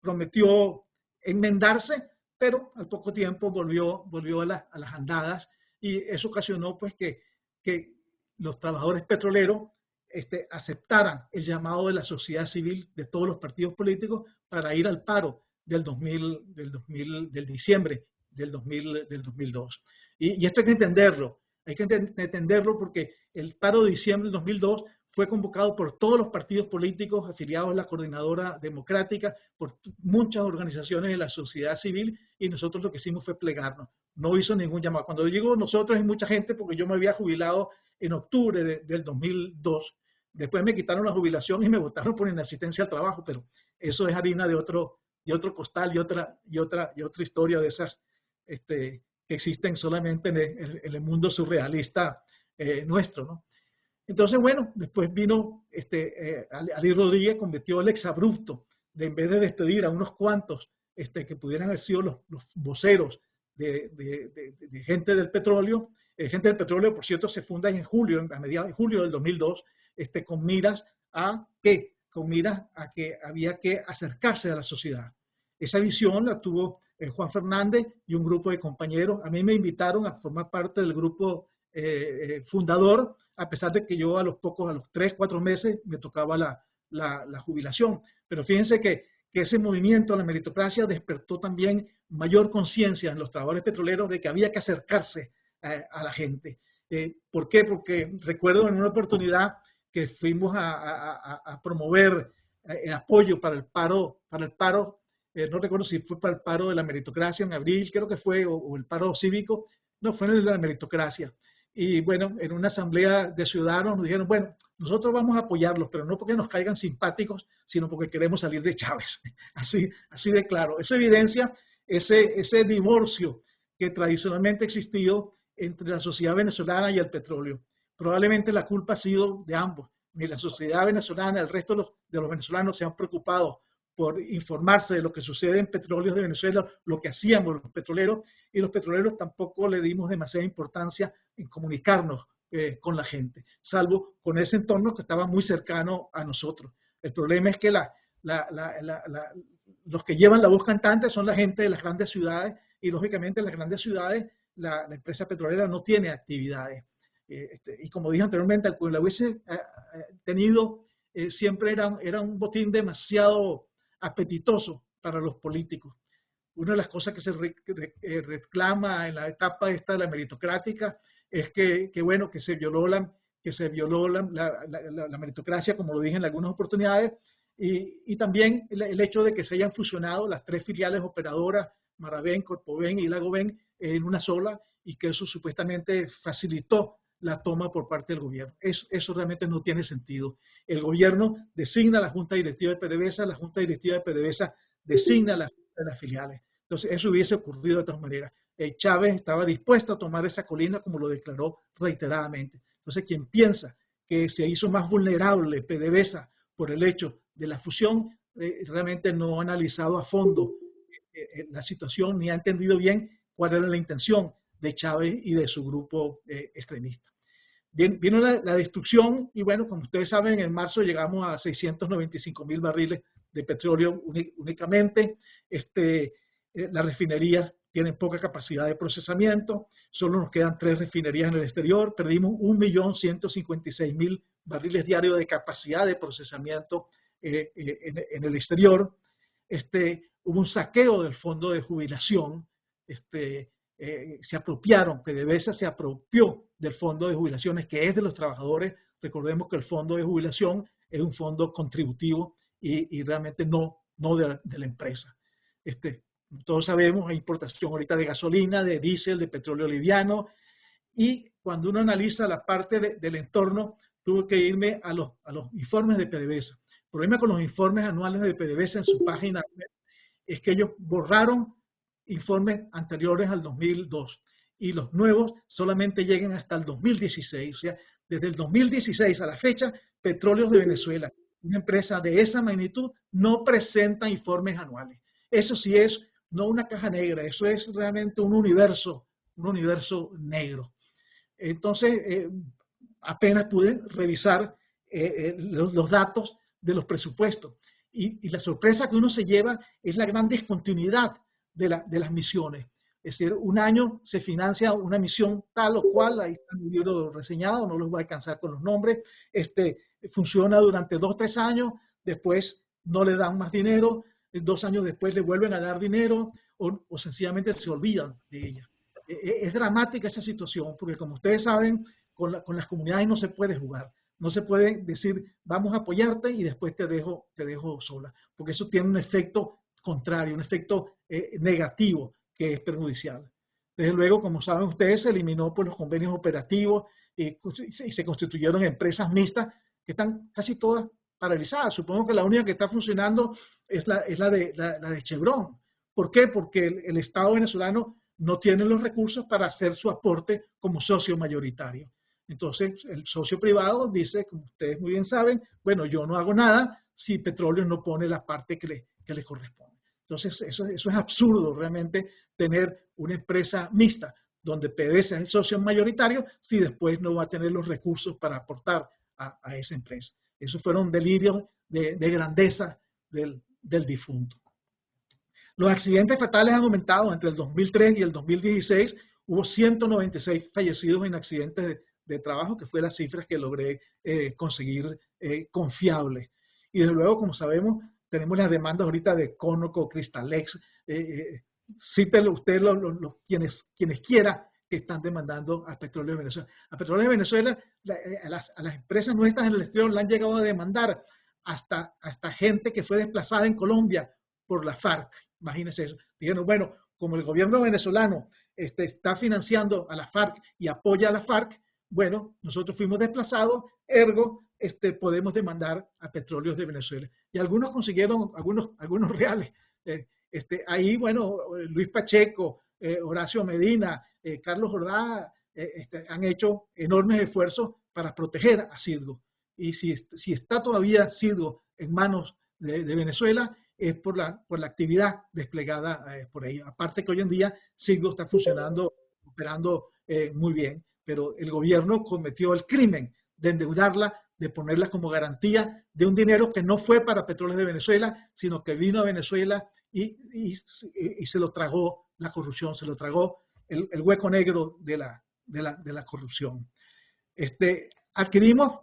prometió enmendarse, pero al poco tiempo volvió a las andadas y eso ocasionó pues que los trabajadores petroleros aceptaran el llamado de la sociedad civil de todos los partidos políticos para ir al paro del diciembre del 2002. Y esto hay que entenderlo. Hay que entenderlo porque el paro de diciembre del 2002 fue convocado por todos los partidos políticos afiliados a la Coordinadora Democrática, por muchas organizaciones de la sociedad civil, y nosotros lo que hicimos fue plegarnos. No hizo ningún llamado. Cuando digo nosotros es mucha gente porque yo me había jubilado en octubre del 2002. Después me quitaron la jubilación y me votaron por inasistencia al trabajo, pero eso es harina de otro costal y otra historia de esas que existen solamente en el mundo surrealista nuestro, ¿no? Entonces, bueno, después vino Ali Rodríguez, cometió el exabrupto de, en vez de despedir a unos cuantos que pudieran haber sido los voceros de gente del petróleo. Gente del petróleo, por cierto, se funda en julio, a mediados de julio del 2002, con miras a qué, con miras a que había que acercarse a la sociedad. Esa visión la tuvo Juan Fernández y un grupo de compañeros. A mí me invitaron a formar parte del grupo fundador, a pesar de que yo a los 3, 4 meses me tocaba la jubilación. Pero fíjense que ese movimiento a la meritocracia despertó también mayor conciencia en los trabajadores petroleros de que había que acercarse a la gente. ¿Por qué? Porque recuerdo en una oportunidad que fuimos a promover el apoyo para el paro, no recuerdo si fue para el paro de la meritocracia en abril, creo que fue, o el paro cívico, no, fue en el de la meritocracia. Y bueno, en una asamblea de ciudadanos nos dijeron, bueno, nosotros vamos a apoyarlos, pero no porque nos caigan simpáticos, sino porque queremos salir de Chávez. Así de claro. Eso evidencia ese divorcio que tradicionalmente ha existido entre la sociedad venezolana y el petróleo. Probablemente la culpa ha sido de ambos. Ni la sociedad venezolana, el resto de los venezolanos se han preocupado por informarse de lo que sucede en Petróleos de Venezuela, lo que hacíamos los petroleros, y los petroleros tampoco le dimos demasiada importancia en comunicarnos con la gente, salvo con ese entorno que estaba muy cercano a nosotros. El problema es que los que llevan la voz cantante son la gente de las grandes ciudades, y lógicamente en las grandes ciudades la empresa petrolera no tiene actividades. Y como dije anteriormente, el la hubiese tenido, siempre era un botín demasiado apetitoso para los políticos. Una de las cosas que se reclama en la etapa esta de la meritocrática es que se violó la meritocracia, como lo dije en algunas oportunidades, y también el hecho de que se hayan fusionado las 3 filiales operadoras, Maraven, Corpoven y Lagoven, en una sola, y que eso supuestamente facilitó la toma por parte del gobierno. Eso realmente no tiene sentido. El gobierno designa la Junta Directiva de PDVSA, la Junta Directiva de PDVSA designa las filiales. Entonces, eso hubiese ocurrido de todas maneras. Chávez estaba dispuesto a tomar esa colina, como lo declaró reiteradamente. Entonces, quien piensa que se hizo más vulnerable PDVSA por el hecho de la fusión, realmente no ha analizado a fondo la situación ni ha entendido bien cuál era la intención de Chávez y de su grupo extremista. Vino la destrucción y bueno, como ustedes saben, en marzo llegamos a 695,000 barriles de petróleo únicamente. Las refinerías tienen poca capacidad de procesamiento, solo nos quedan 3 refinerías en el exterior, perdimos 1.156.000 barriles diarios de capacidad de procesamiento en el exterior. Hubo un saqueo del fondo de jubilación, se apropiaron, PDVSA se apropió del fondo de jubilaciones que es de los trabajadores. Recordemos que el fondo de jubilación es un fondo contributivo y realmente no de la empresa. Todos sabemos, hay importación ahorita de gasolina, de diésel, de petróleo liviano, y cuando uno analiza la parte del entorno, tuve que irme a los informes de PDVSA. El problema con los informes anuales de PDVSA en su página web es que ellos borraron informes anteriores al 2002 y los nuevos solamente llegan hasta el 2016. O sea, desde el 2016 a la fecha, Petróleos de Venezuela, una empresa de esa magnitud, no presenta informes anuales. Eso sí es no una caja negra, eso es realmente un universo negro. Entonces, apenas pude revisar los datos de los presupuestos. Y la sorpresa que uno se lleva es la gran discontinuidad de las misiones. Es decir, un año se financia una misión tal o cual, ahí está mi libro reseñado, no los voy a alcanzar con los nombres, funciona durante 2 o 3 años, después no le dan más dinero, 2 años después le vuelven a dar dinero o sencillamente se olvidan de ella. Es dramática esa situación porque, como ustedes saben, con las comunidades no se puede jugar. No se puede decir, vamos a apoyarte y después te dejo sola, porque eso tiene un efecto contrario, un efecto negativo que es perjudicial. Desde luego, como saben ustedes, se eliminó por los convenios operativos y se constituyeron empresas mixtas que están casi todas paralizadas. Supongo que la única que está funcionando es la de Chevron. ¿Por qué? Porque el Estado venezolano no tiene los recursos para hacer su aporte como socio mayoritario. Entonces, el socio privado dice, como ustedes muy bien saben, bueno, yo no hago nada si Petróleo no pone la parte que le corresponde. Entonces, eso es absurdo realmente tener una empresa mixta donde PDVSA es el socio mayoritario si después no va a tener los recursos para aportar a esa empresa. Esos fueron delirios de grandeza del difunto. Los accidentes fatales han aumentado entre el 2003 y el 2016. Hubo 196 fallecidos en accidentes de trabajo, que fue la cifra que logré conseguir confiable. Y desde luego, como sabemos, tenemos las demandas ahorita de Conoco, Cristalex. Cítenlo usted quienes quiera que están demandando a Petróleo de Venezuela. A Petróleo de Venezuela, a las empresas nuestras en el exterior le han llegado a demandar hasta gente que fue desplazada en Colombia por la FARC. Imagínense eso. Dijeron, bueno, como el gobierno venezolano está financiando a la FARC y apoya a la FARC, bueno, nosotros fuimos desplazados, ergo, podemos demandar a Petróleos de Venezuela. Y algunos consiguieron algunos reales. Ahí, bueno, Luis Pacheco, Horacio Medina, Carlos Jordá han hecho enormes esfuerzos para proteger a Citgo. Y si está todavía Citgo en manos de Venezuela, es por la actividad desplegada por ahí. Aparte que hoy en día Citgo está funcionando, operando muy bien, pero el gobierno cometió el crimen de endeudarla, de ponerla como garantía de un dinero que no fue para Petróleos de Venezuela, sino que vino a Venezuela y se lo tragó la corrupción, se lo tragó el hueco negro de la corrupción. Decidimos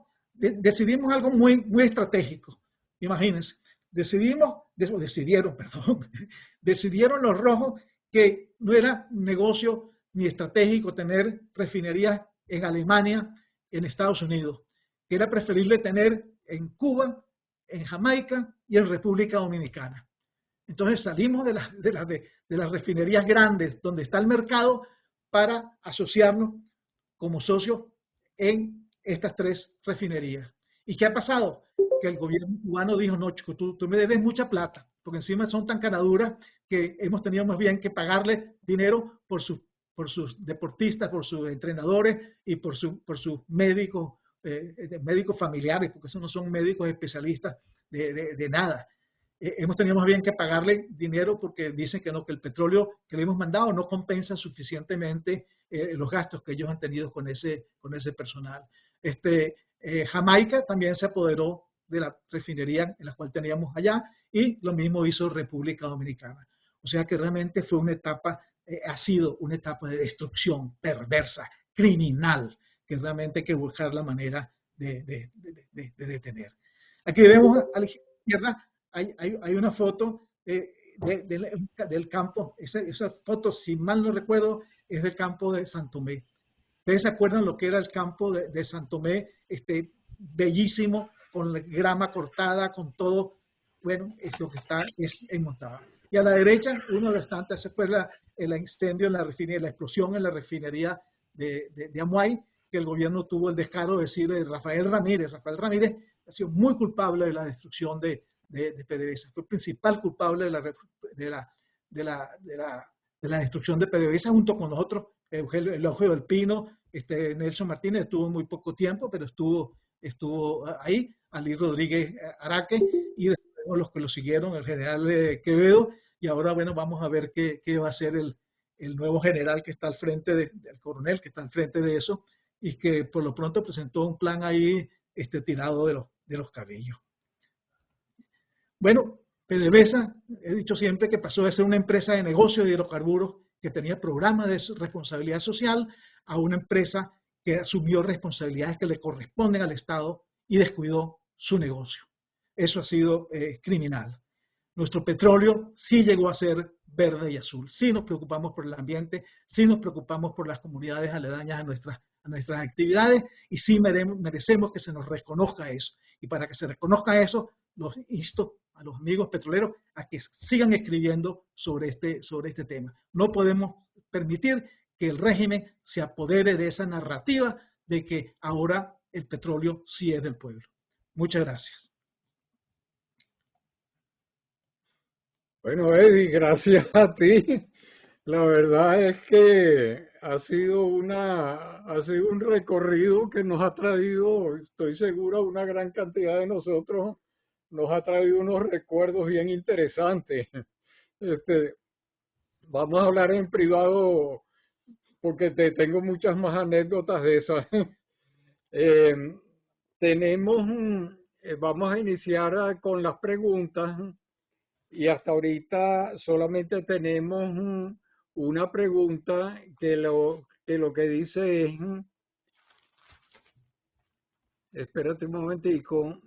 algo muy estratégico. Imagínense, decidieron los rojos que no era un negocio ni estratégico tener refinerías en Alemania, en Estados Unidos, que era preferible tener en Cuba, en Jamaica y en República Dominicana. Entonces salimos de las refinerías grandes donde está el mercado para asociarnos como socios en estas 3 refinerías. ¿Y qué ha pasado? Que el gobierno cubano dijo, no, chico, tú me debes mucha plata, porque encima son tan canaduras que hemos tenido más bien que pagarle dinero por sus deportistas, por sus entrenadores y por sus médicos familiares, porque esos no son médicos especialistas de nada. Hemos tenido más bien que pagarle dinero porque dicen que no, que el petróleo que le hemos mandado no compensa suficientemente los gastos que ellos han tenido con ese personal. Jamaica también se apoderó de la refinería en la cual teníamos allá y lo mismo hizo República Dominicana. O sea que realmente fue una etapa, ha sido una etapa de destrucción perversa, criminal, que realmente hay que buscar la manera de detener. Aquí vemos a la izquierda, hay una foto del campo, esa foto, si mal no recuerdo, es del campo de San Tomé. ¿Ustedes se acuerdan lo que era el campo de San Tomé? Bellísimo, con la grama cortada, con todo. Bueno, lo que está es enmontada. Y a la derecha, uno de los tantos, ese fue el incendio en la refinería, la explosión en la refinería de Amuay, que el gobierno tuvo el descaro de decir de Rafael Ramírez. Rafael Ramírez ha sido muy culpable de la destrucción de PDVSA. Fue el principal culpable de la destrucción de PDVSA, junto con los otros. Eugenio del Pino, Nelson Martínez estuvo muy poco tiempo, pero estuvo ahí, Ali Rodríguez Araque, y después los que lo siguieron, el general Quevedo, y ahora, bueno, vamos a ver qué va a hacer el nuevo general que está al frente, del coronel que está al frente de eso, y que por lo pronto presentó un plan ahí tirado de los cabellos. Bueno, PDVSA, he dicho siempre que pasó de ser una empresa de negocio de hidrocarburos que tenía programas de responsabilidad social a una empresa que asumió responsabilidades que le corresponden al Estado y descuidó su negocio. Eso ha sido criminal. nuestro petróleo sí llegó a ser verde y azul. Sí nos preocupamos por el ambiente, sí nos preocupamos por las comunidades aledañas a nuestras actividades y sí merecemos que se nos reconozca eso. Y para que se reconozca eso, los insto a los amigos petroleros a que sigan escribiendo sobre este tema. No podemos permitir que el régimen se apodere de esa narrativa de que ahora el petróleo sí es del pueblo. Muchas gracias.
Bueno, Eddie, gracias a ti. La verdad es que ha sido un recorrido que nos ha traído, estoy seguro, una gran cantidad de nosotros, nos ha traído unos recuerdos bien interesantes. Este, vamos a hablar en privado porque te tengo muchas más anécdotas de esas. Eh, vamos a iniciar con las preguntas y hasta ahorita solamente tenemos una pregunta que lo que dice es, espérate un momentico,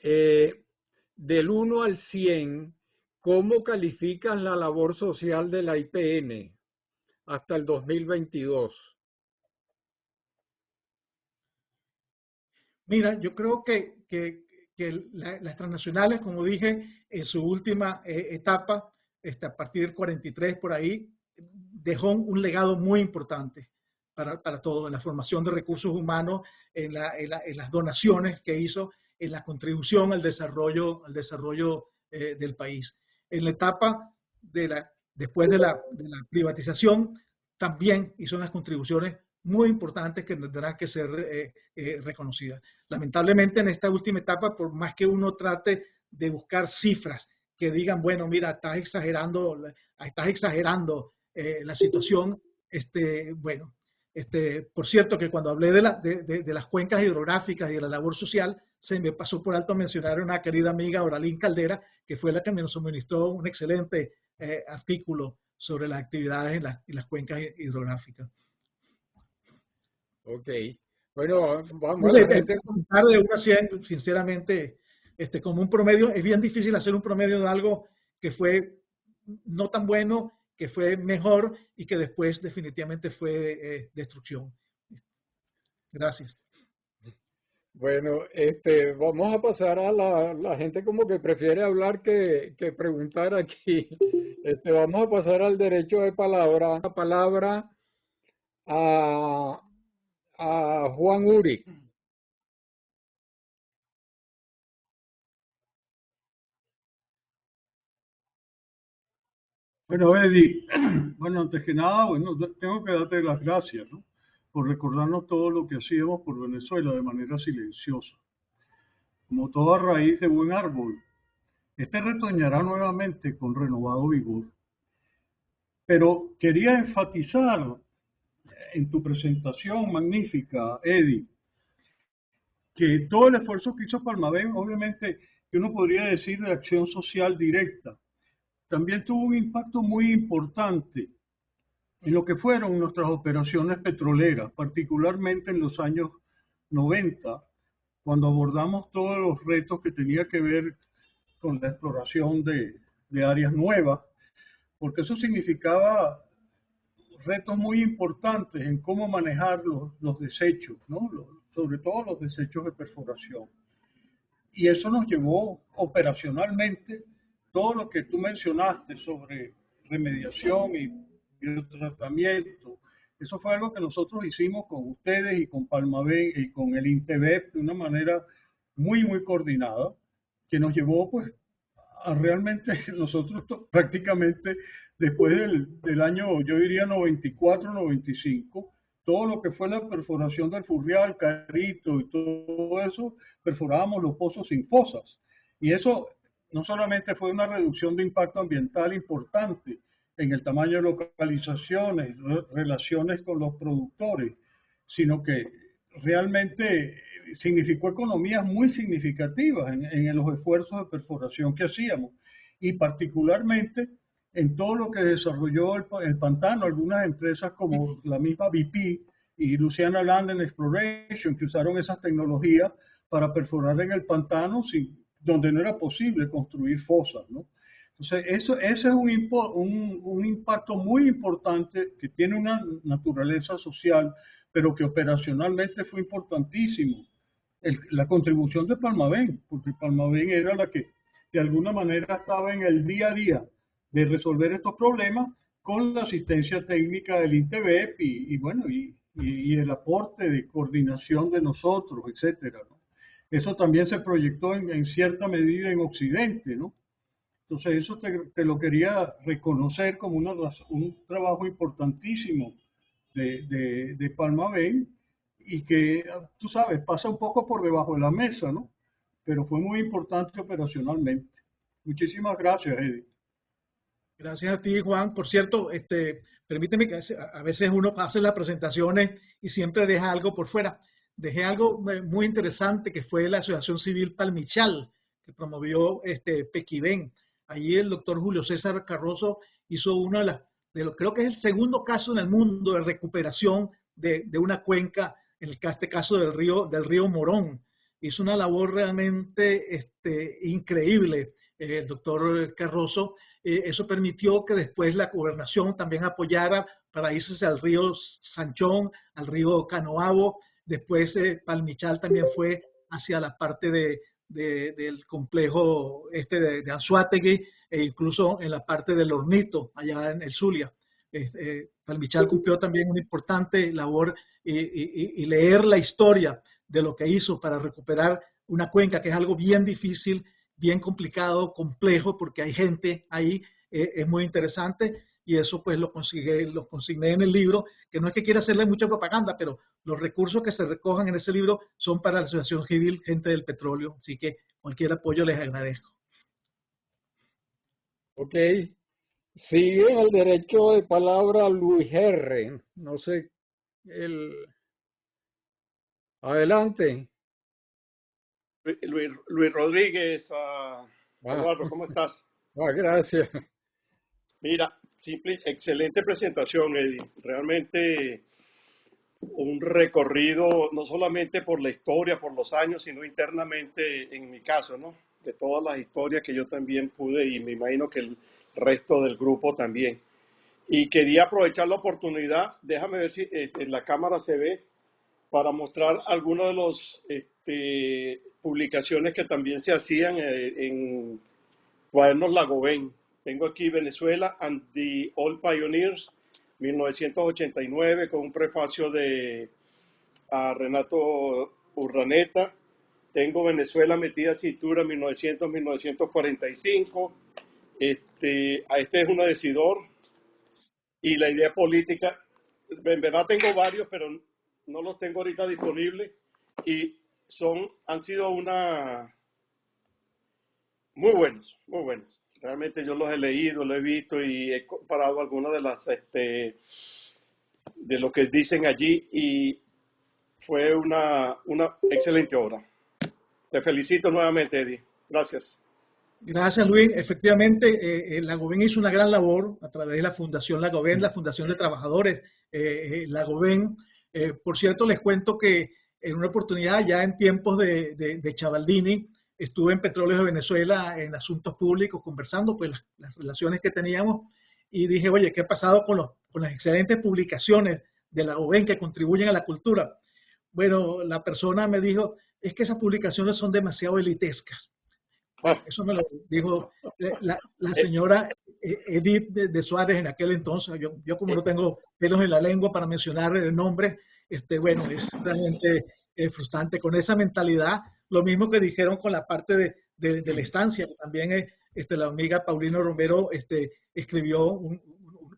del 1 al 100, ¿cómo calificas la labor social de la IPN hasta el 2022?
Mira, yo creo que las transnacionales, como dije, en su última etapa, a partir del 43 por ahí, dejó un legado muy importante para todo, en la formación de recursos humanos, en las donaciones que hizo, en la contribución al desarrollo del país. En la etapa después de la privatización, también hizo unas contribuciones muy importantes que tendrán que ser reconocidas. Lamentablemente en esta última etapa, por más que uno trate de buscar cifras que digan, bueno, mira, estás exagerando la situación, bueno, por cierto que cuando hablé de las cuencas hidrográficas y de la labor social, se me pasó por alto mencionar a una querida amiga, Oralín Caldera, que fue la que me suministró un excelente artículo sobre las actividades en las cuencas hidrográficas.
Ok. Bueno,
No
vamos a
sé,
la gente.
contar de 1 a 100, sinceramente, como un promedio, es bien difícil hacer un promedio de algo que fue no tan bueno, que fue mejor y que después definitivamente fue destrucción. Gracias.
Bueno, vamos a pasar a la gente como que prefiere hablar que preguntar aquí. Vamos a pasar al derecho de palabra. La palabra a, a Juan Uri.
Bueno, Eddie, bueno, antes que nada, bueno, tengo que darte las gracias, ¿no? Por recordarnos todo lo que hacíamos por Venezuela de manera silenciosa, como toda raíz de buen árbol. Este retoñará nuevamente con renovado vigor. Pero quería enfatizar en tu presentación magnífica, Eddie, que todo el esfuerzo que hizo Palmavén, obviamente, que uno podría decir de acción social directa, también tuvo un impacto muy importante en lo que fueron nuestras operaciones petroleras, particularmente en los años 90, cuando abordamos todos los retos que tenía que ver con la exploración de áreas nuevas, porque eso significaba retos muy importantes en cómo manejar los desechos, ¿no? Sobre todo los desechos de perforación. Y eso nos llevó operacionalmente todo lo que tú mencionaste sobre remediación y biotratamiento. Eso fue algo que nosotros hicimos con ustedes y con Palmavén y con el INTEBEP de una manera muy, muy coordinada, que nos llevó pues a realmente nosotros prácticamente después del año, yo diría 94, 95, todo lo que fue la perforación del Furrial, Carito y todo eso, perforábamos los pozos sin fosas. Y eso no solamente fue una reducción de impacto ambiental importante en el tamaño de localizaciones, relaciones con los productores, sino que realmente significó economías muy significativas en los esfuerzos de perforación que hacíamos y particularmente en todo lo que desarrolló el pantano, algunas empresas como la misma BP y Louisiana Land and Exploration que usaron esas tecnologías para perforar en el pantano sin donde no era posible construir fosas, ¿no? Entonces, ese es un impacto muy importante que tiene una naturaleza social, pero que operacionalmente fue importantísimo. La contribución de Palmavén, porque Palmavén era la que de alguna manera estaba en el día a día de resolver estos problemas con la asistencia técnica del INTEBEP bueno, y el aporte de coordinación de nosotros, etcétera, ¿no? Eso también se proyectó en cierta medida en Occidente, ¿no? Entonces, eso te lo quería reconocer como un trabajo importantísimo de Palmavén y que, tú sabes, pasa un poco por debajo de la mesa, ¿no? Pero fue muy importante operacionalmente. Muchísimas gracias, Eddie.
Gracias a ti, Juan. Por cierto, permíteme que a veces uno hace las presentaciones y siempre deja algo por fuera. Dejé algo muy interesante que fue la Asociación Civil Palmichal, que promovió Pequibén. Allí el doctor Julio César Carrozo hizo uno creo que es el segundo caso en el mundo de recuperación de una cuenca, en este caso del río Morón. Hizo una labor realmente increíble el doctor Carrozo. Eso permitió que después la gobernación también apoyara para irse al río Sanchón, al río Canoabo. Después Palmichal también fue hacia la parte del complejo de Anzoátegui e incluso en la parte del Hornito, allá en el Zulia. Palmichal cumplió también una importante labor y leer la historia de lo que hizo para recuperar una cuenca, que es algo bien difícil, bien complicado, complejo, porque hay gente ahí, es muy interesante y eso pues lo consigné en el libro, que no es que quiera hacerle mucha propaganda, pero los recursos que se recojan en ese libro son para la Asociación Civil Gente del Petróleo, así que cualquier apoyo les agradezco.
Ok. Sigue en el derecho de palabra Luis R. No sé, el... adelante.
Luis Rodríguez,
Ah,
Eduardo, ¿cómo estás?
gracias.
Mira, excelente presentación, Eddie. Realmente un recorrido no solamente por la historia, por los años, sino internamente, en mi caso, ¿no? De todas las historias que yo también pude y me imagino que el resto del grupo también. Y quería aprovechar la oportunidad, déjame ver si en la cámara se ve, para mostrar algunas de las publicaciones que también se hacían en Cuadernos Lagobén. Tengo aquí Venezuela and the Old Pioneers, 1989, con un prefacio de Renato Urdaneta. Tengo Venezuela metida a cintura, 1900-1945. Este es un decidor. Y la idea política, en verdad tengo varios, pero no los tengo ahorita disponibles. Y han sido muy buenos, muy buenos. Realmente yo los he leído, los he visto y he comparado algunas de lo que dicen allí y fue una excelente obra. Te felicito nuevamente, Eddie. Gracias.
Gracias, Luis. Efectivamente, Lagobén hizo una gran labor a través de la Fundación Lagobén, la Fundación de Trabajadores Lagobén. Por cierto, les cuento que en una oportunidad, ya en tiempos de Chavaldini, estuve en Petróleos de Venezuela en asuntos públicos conversando pues las relaciones que teníamos y dije, oye, ¿qué ha pasado con las excelentes publicaciones de Lagobén que contribuyen a la cultura? Bueno, la persona me dijo, es que esas publicaciones son demasiado elitescas. Eso me lo dijo la señora Edith de Suárez en aquel entonces. Yo como no tengo pelos en la lengua para mencionar el nombre, bueno, es realmente frustrante con esa mentalidad. Lo mismo que dijeron con la parte de la estancia. También la amiga Paulina Romero escribió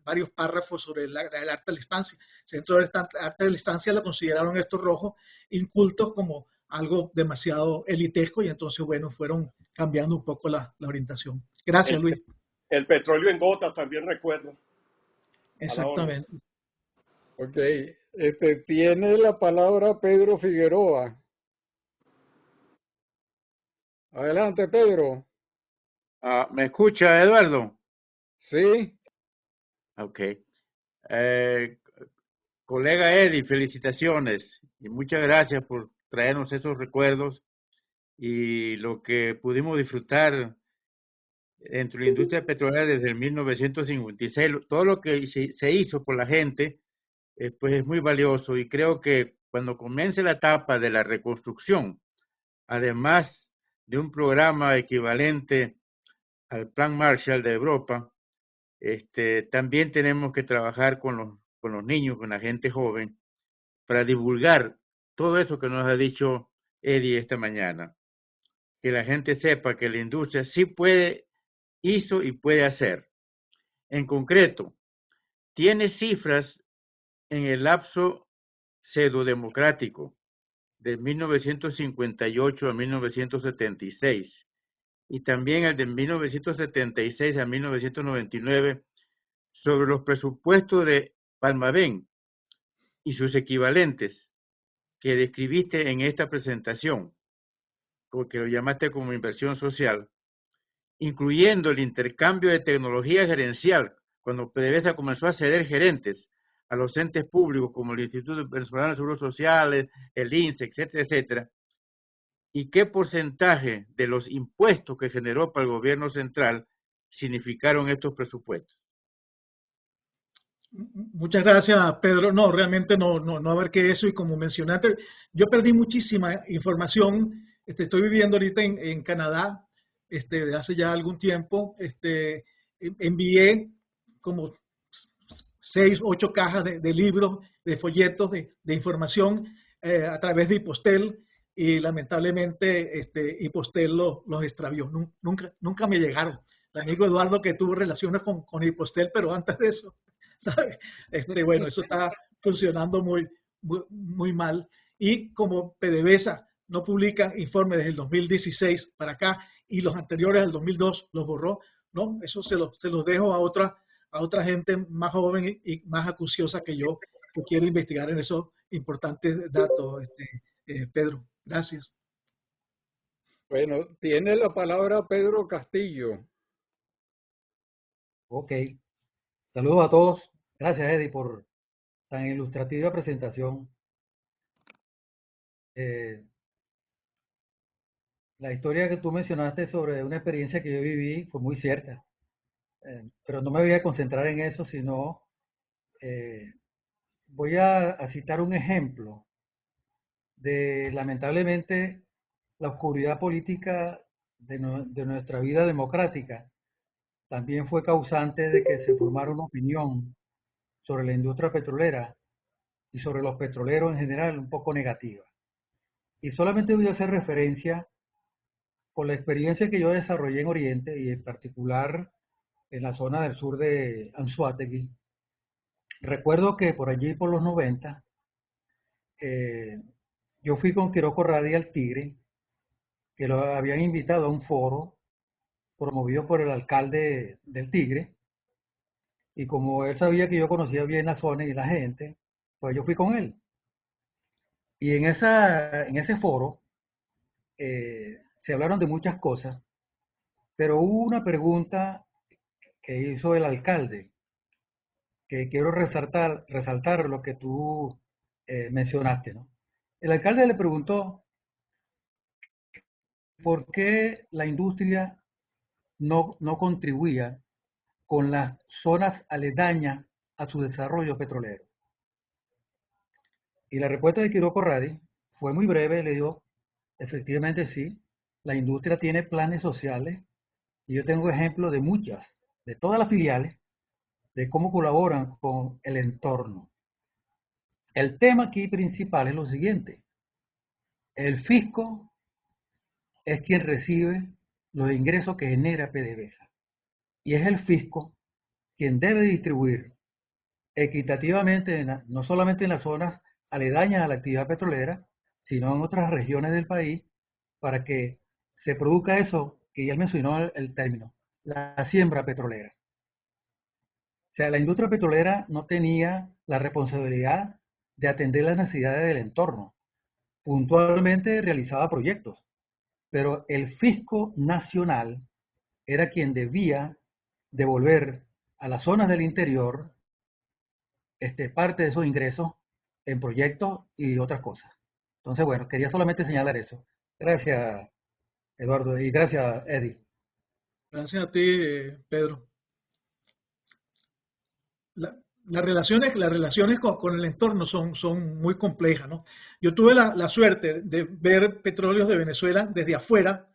varios párrafos sobre el arte de la estancia. Dentro del arte de la estancia lo consideraron estos rojos incultos como algo demasiado elitesco y entonces, bueno, fueron cambiando un poco la orientación. Gracias, Luis.
El petróleo en gotas también recuerdo.
Exactamente.
Ok, tiene la palabra Pedro Figueroa. Adelante, Pedro.
¿Me escucha, Eduardo?
Sí.
Ok. Colega Eddie, felicitaciones y muchas gracias por traernos esos recuerdos y lo que pudimos disfrutar dentro de la industria petrolera desde el 1956, todo lo que se hizo por la gente, pues es muy valioso y creo que cuando comience la etapa de la reconstrucción, además de un programa equivalente al Plan Marshall de Europa, también tenemos que trabajar con los niños, con la gente joven, para divulgar todo eso que nos ha dicho Eddie esta mañana. Que la gente sepa que la industria sí puede, hizo y puede hacer. En concreto, tiene cifras en el lapso pseudodemocrático de 1958 a 1976 y también el de 1976 a 1999 sobre los presupuestos de Palmavén y sus equivalentes que describiste en esta presentación, que lo llamaste como inversión social, incluyendo el intercambio de tecnología gerencial, cuando PDVSA comenzó a ceder gerentes a los entes públicos como el Instituto Venezolano de Seguros Sociales, el INSE, etcétera, etcétera, y qué porcentaje de los impuestos que generó para el gobierno central significaron estos presupuestos.
Muchas gracias, Pedro. No, realmente no abarqué eso y como mencionaste, yo perdí muchísima información. Estoy viviendo ahorita en Canadá, de hace ya algún tiempo. Envié como 6, 8 cajas de libros, de folletos, de información a través de Hipostel y lamentablemente Hipostel los extravió. Nunca me llegaron. El amigo Eduardo que tuvo relaciones con Hipostel, pero antes de eso, ¿sabe? Bueno, eso está funcionando muy mal. Y como PDVSA no publica informes desde el 2016 para acá y los anteriores del 2002 los borró, ¿no? Eso se los dejo a otra gente más joven y más acuciosa que yo que quiere investigar en esos importantes datos, Pedro. Gracias.
Bueno, tiene la palabra Pedro Castillo.
Ok, saludos a todos. Gracias, Eddie, por tan ilustrativa presentación. La historia que tú mencionaste sobre una experiencia que yo viví fue muy cierta, pero no me voy a concentrar en eso, sino voy a citar un ejemplo de, lamentablemente, la oscuridad política de nuestra vida democrática. También fue causante de que se formara una opinión sobre la industria petrolera y sobre los petroleros en general un poco negativa. Y solamente voy a hacer referencia con la experiencia que yo desarrollé en Oriente y en particular en la zona del sur de Anzoátegui. Recuerdo que por allí, por los 90, yo fui con Quiroco Radi al Tigre, que lo habían invitado a un foro promovido por el alcalde del Tigre, y como él sabía que yo conocía bien la zona y la gente, pues yo fui con él. Y en ese foro se hablaron de muchas cosas, pero hubo una pregunta que hizo el alcalde, que quiero resaltar lo que tú mencionaste, ¿no? El alcalde le preguntó por qué la industria no contribuía con las zonas aledañas a su desarrollo petrolero. Y la respuesta de Quiroco Radi fue muy breve, le dijo, efectivamente sí, la industria tiene planes sociales y yo tengo ejemplos de muchas, de todas las filiales, de cómo colaboran con el entorno. El tema aquí principal es lo siguiente. El fisco es quien recibe los ingresos que genera PDVSA. Y es el fisco quien debe distribuir equitativamente, no solamente en las zonas aledañas a la actividad petrolera, sino en otras regiones del país, para que se produzca eso que ya mencionó el término, la siembra petrolera. O sea, la industria petrolera no tenía la responsabilidad de atender las necesidades del entorno. Puntualmente realizaba proyectos, pero el fisco nacional era quien debía devolver a las zonas del interior parte de esos ingresos en proyectos y otras cosas. Entonces, bueno, quería solamente señalar eso. Gracias, Eduardo, y gracias, Eddie.
Gracias a ti, Pedro. Las relaciones con el entorno son muy complejas, ¿no? Yo tuve la suerte de ver Petróleos de Venezuela desde afuera,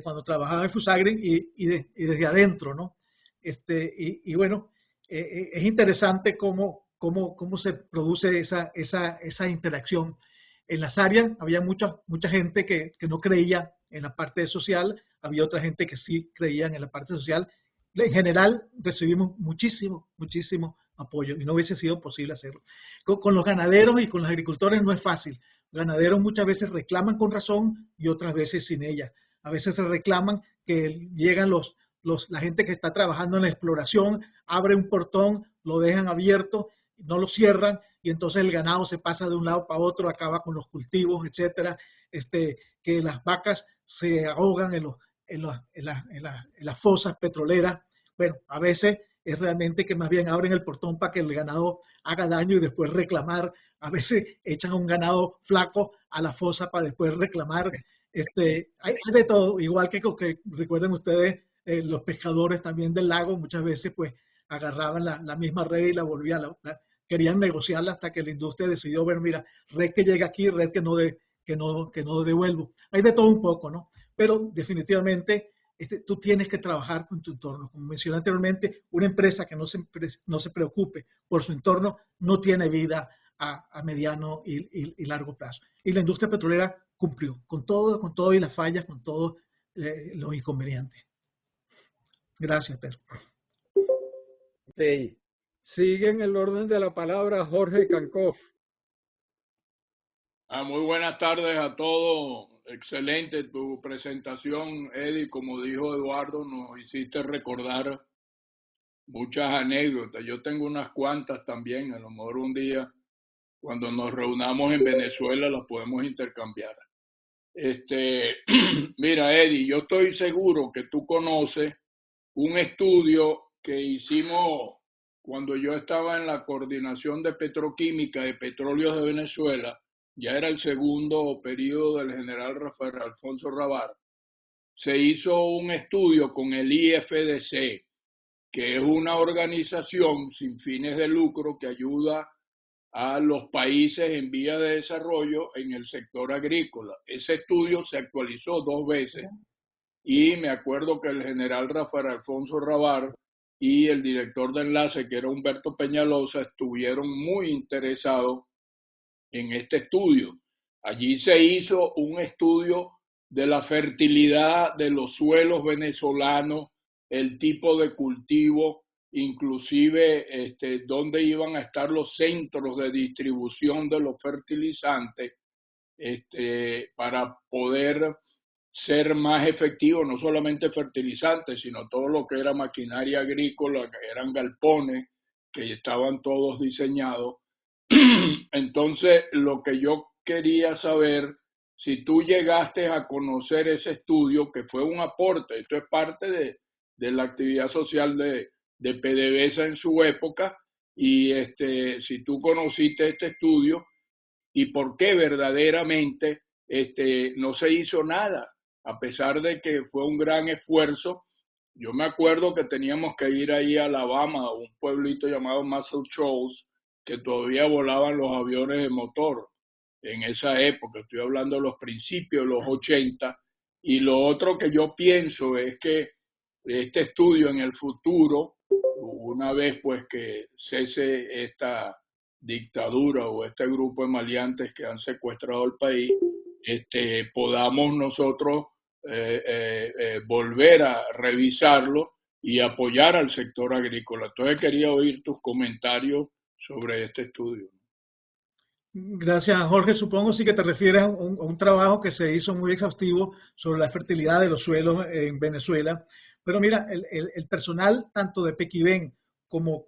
cuando trabajaba en Fusagri y desde adentro, ¿no? Y bueno, es interesante cómo se produce esa interacción. En las áreas había mucha gente que no creía en la parte social, había otra gente que sí creía en la parte social. En general recibimos muchísimo apoyo y no hubiese sido posible hacerlo. Con los ganaderos y con los agricultores no es fácil. Los ganaderos muchas veces reclaman con razón y otras veces sin ella. A veces se reclaman que llegan la gente que está trabajando en la exploración, abre un portón, lo dejan abierto, no lo cierran y entonces el ganado se pasa de un lado para otro, acaba con los cultivos, etcétera. Que las vacas se ahogan en las fosas petroleras. Bueno, a veces es realmente que más bien abren el portón para que el ganado haga daño y después reclamar. A veces echan a un ganado flaco a la fosa para después reclamar. Hay de todo, igual que recuerden ustedes, los pescadores también del lago muchas veces pues agarraban la misma red y la volvían, querían negociarla hasta que la industria decidió ver, mira, red que llega aquí, red que no devuelvo. Hay de todo un poco, ¿no? Pero definitivamente tú tienes que trabajar con tu entorno. Como mencioné anteriormente, una empresa que no se preocupe por su entorno no tiene vida a mediano y largo plazo. Y la industria petrolera cumplió con todo y las fallas, con todos los inconvenientes. Gracias, Pedro.
Okay. Sigue en el orden de la palabra Jorge Cancoff.
Muy buenas tardes a todos. Excelente tu presentación, Eddie. Como dijo Eduardo, nos hiciste recordar muchas anécdotas. Yo tengo unas cuantas también. A lo mejor un día, cuando nos reunamos en Venezuela, las podemos intercambiar. Mira, Eddie, yo estoy seguro que tú conoces un estudio que hicimos cuando yo estaba en la coordinación de petroquímica de Petróleos de Venezuela. Ya era el segundo periodo del general Rafael Alfonso Rabar. Se hizo un estudio con el IFDC, que es una organización sin fines de lucro que ayuda a los países en vía de desarrollo en el sector agrícola. Ese estudio se actualizó 2 veces y me acuerdo que el general Rafael Alfonso Rabar y el director de enlace, que era Humberto Peñalosa, estuvieron muy interesados en este estudio. Allí se hizo un estudio de la fertilidad de los suelos venezolanos, el tipo de cultivo, inclusive dónde iban a estar los centros de distribución de los fertilizantes, para poder ser más efectivo, no solamente fertilizantes, sino todo lo que era maquinaria agrícola, que eran galpones, que estaban todos diseñados. Entonces, lo que yo quería saber, si tú llegaste a conocer ese estudio, que fue un aporte, esto es parte de la actividad social de PDVSA en su época, y si tú conociste este estudio, y por qué verdaderamente no se hizo nada, a pesar de que fue un gran esfuerzo. Yo me acuerdo que teníamos que ir ahí a Alabama, a un pueblito llamado Muscle Shoals, que todavía volaban los aviones de motor en esa época. Estoy hablando de los principios de los 80. Y lo otro que yo pienso es que este estudio en el futuro, una vez pues que cese esta dictadura o este grupo de maleantes que han secuestrado el país, podamos nosotros volver a revisarlo y apoyar al sector agrícola. Entonces quería oír tus comentarios sobre este estudio.
Gracias, Jorge. Supongo sí que te refieres a un trabajo que se hizo muy exhaustivo sobre la fertilidad de los suelos en Venezuela. Pero mira, el personal tanto de Pequiven como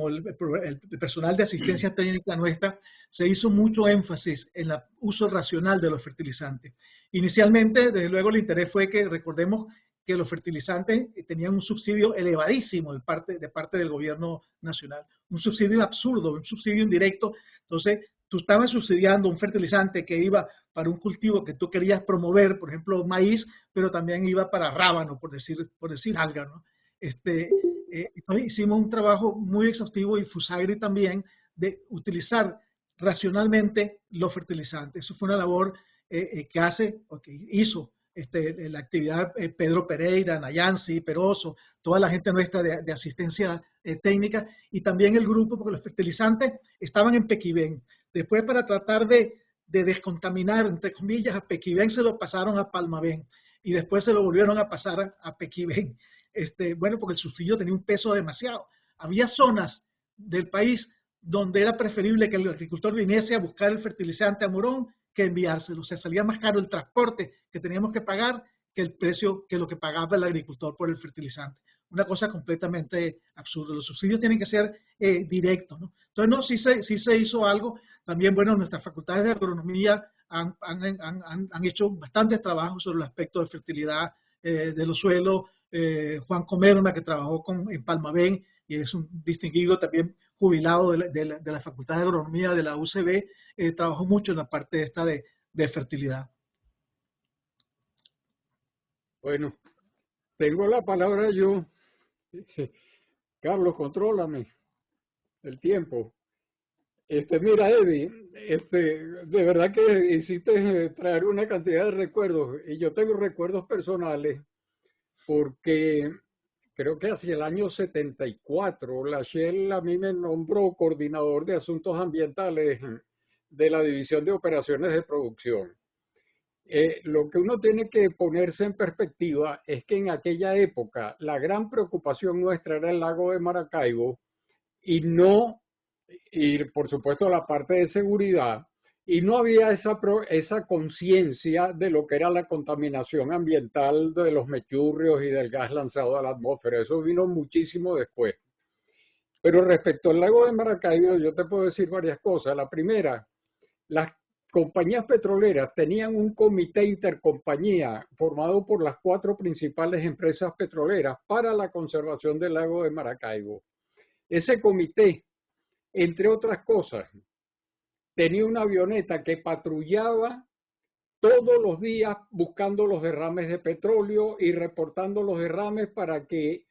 el personal de asistencia técnica nuestra, se hizo mucho énfasis en el uso racional de los fertilizantes. Inicialmente, desde luego, el interés fue que, recordemos, que los fertilizantes tenían un subsidio elevadísimo de parte del gobierno nacional, un subsidio absurdo, un subsidio indirecto. Entonces, tú estabas subsidiando un fertilizante que iba para un cultivo que tú querías promover, por ejemplo, maíz, pero también iba para rábano, por decir algo, ¿no? Entonces hicimos un trabajo muy exhaustivo y Fusagri también de utilizar racionalmente los fertilizantes. Eso fue una labor que hace, o que hizo la actividad Pedro Pereira, Nayansi, Peroso, toda la gente nuestra de asistencia técnica y también el grupo, porque los fertilizantes estaban en Pequibén. Después, para tratar de descontaminar, entre comillas, a Pequibén se lo pasaron a Palmabén y después se lo volvieron a pasar a Pequibén. Bueno, porque el subsidio tenía un peso demasiado. Había zonas del país donde era preferible que el agricultor viniese a buscar el fertilizante a Morón que enviárselo. O sea, salía más caro el transporte que teníamos que pagar que el precio que lo que pagaba el agricultor por el fertilizante. Una cosa completamente absurda. Los subsidios tienen que ser directos, ¿no? Entonces, no, sí se hizo algo. También, bueno, nuestras facultades de agronomía han hecho bastantes trabajos sobre el aspecto de fertilidad de los suelos. Juan Comerma, que trabajó en Palmabén y es un distinguido también jubilado de la Facultad de Agronomía de la UCB, trabajó mucho en la parte esta de fertilidad.
Bueno, tengo la palabra yo. Carlos, contrólame el tiempo. Mira, Eddie, de verdad que hiciste traer una cantidad de recuerdos y yo tengo recuerdos personales porque creo que hacia el año 74 la Shell a mí me nombró coordinador de asuntos ambientales de la División de Operaciones de Producción. Lo que uno tiene que ponerse en perspectiva es que en aquella época la gran preocupación nuestra era el lago de Maracaibo y por supuesto la parte de seguridad, y no había esa conciencia de lo que era la contaminación ambiental de los mechurrios y del gas lanzado a la atmósfera. Eso vino muchísimo después. Pero respecto al lago de Maracaibo, yo te puedo decir varias cosas. La primera, las compañías petroleras tenían un comité intercompañía formado por las 4 principales empresas petroleras para la conservación del lago de Maracaibo. Ese comité, entre otras cosas, tenía una avioneta que patrullaba todos los días buscando los derrames de petróleo y reportando los derrames para que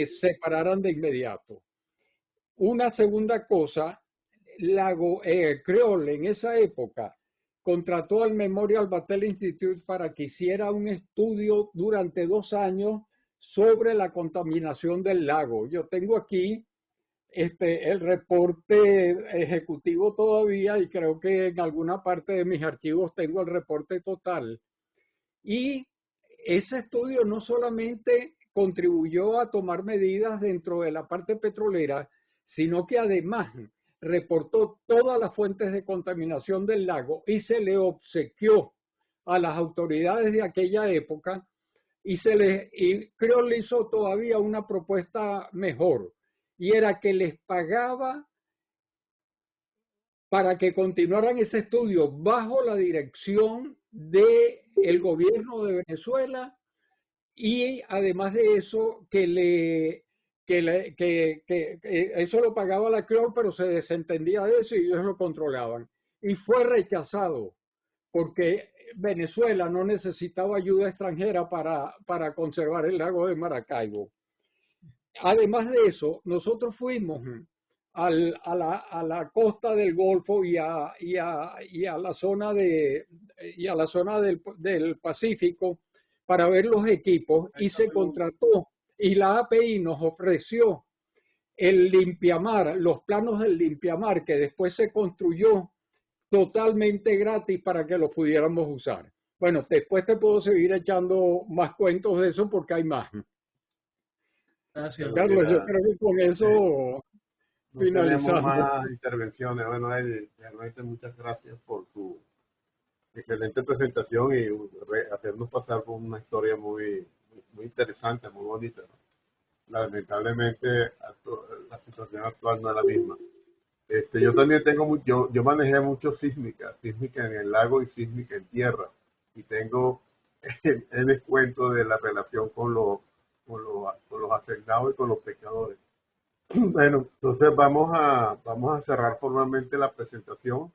se pararan de inmediato. Una segunda cosa, Creole en esa época contrató al Memorial Battelle Institute para que hiciera un estudio durante 2 años sobre la contaminación del lago. Yo tengo aquí el reporte ejecutivo todavía y creo que en alguna parte de mis archivos tengo el reporte total. Y ese estudio no solamente contribuyó a tomar medidas dentro de la parte petrolera, sino que además reportó todas las fuentes de contaminación del lago y se le obsequió a las autoridades de aquella época y creo le hizo todavía una propuesta mejor, y era que les pagaba para que continuaran ese estudio bajo la dirección del gobierno de Venezuela, y además de eso que eso lo pagaba la CREOL, pero se desentendía de eso y ellos lo controlaban. Y fue rechazado porque Venezuela no necesitaba ayuda extranjera para conservar el lago de Maracaibo. Además de eso, nosotros fuimos a la costa del Golfo y a la zona del Pacífico para ver los equipos, y se contrató, y la API nos ofreció el limpiamar, los planos del limpiamar, que después se construyó totalmente gratis para que los pudiéramos usar. Bueno, después te puedo seguir echando más cuentos de eso porque hay más.
Gracias,
Carlos, yo creo que con eso
no
finalizamos.
tenemos más intervenciones. Bueno, Eddie, realmente muchas gracias por tu excelente presentación y hacernos pasar por una historia muy interesante, muy bonita, ¿no? Lamentablemente la situación actual no es la misma. Yo también yo manejé mucho sísmica en el lago y sísmica en tierra, y tengo el descuento de la relación con los hacendados y con los pescadores. Bueno, entonces vamos a cerrar formalmente la presentación.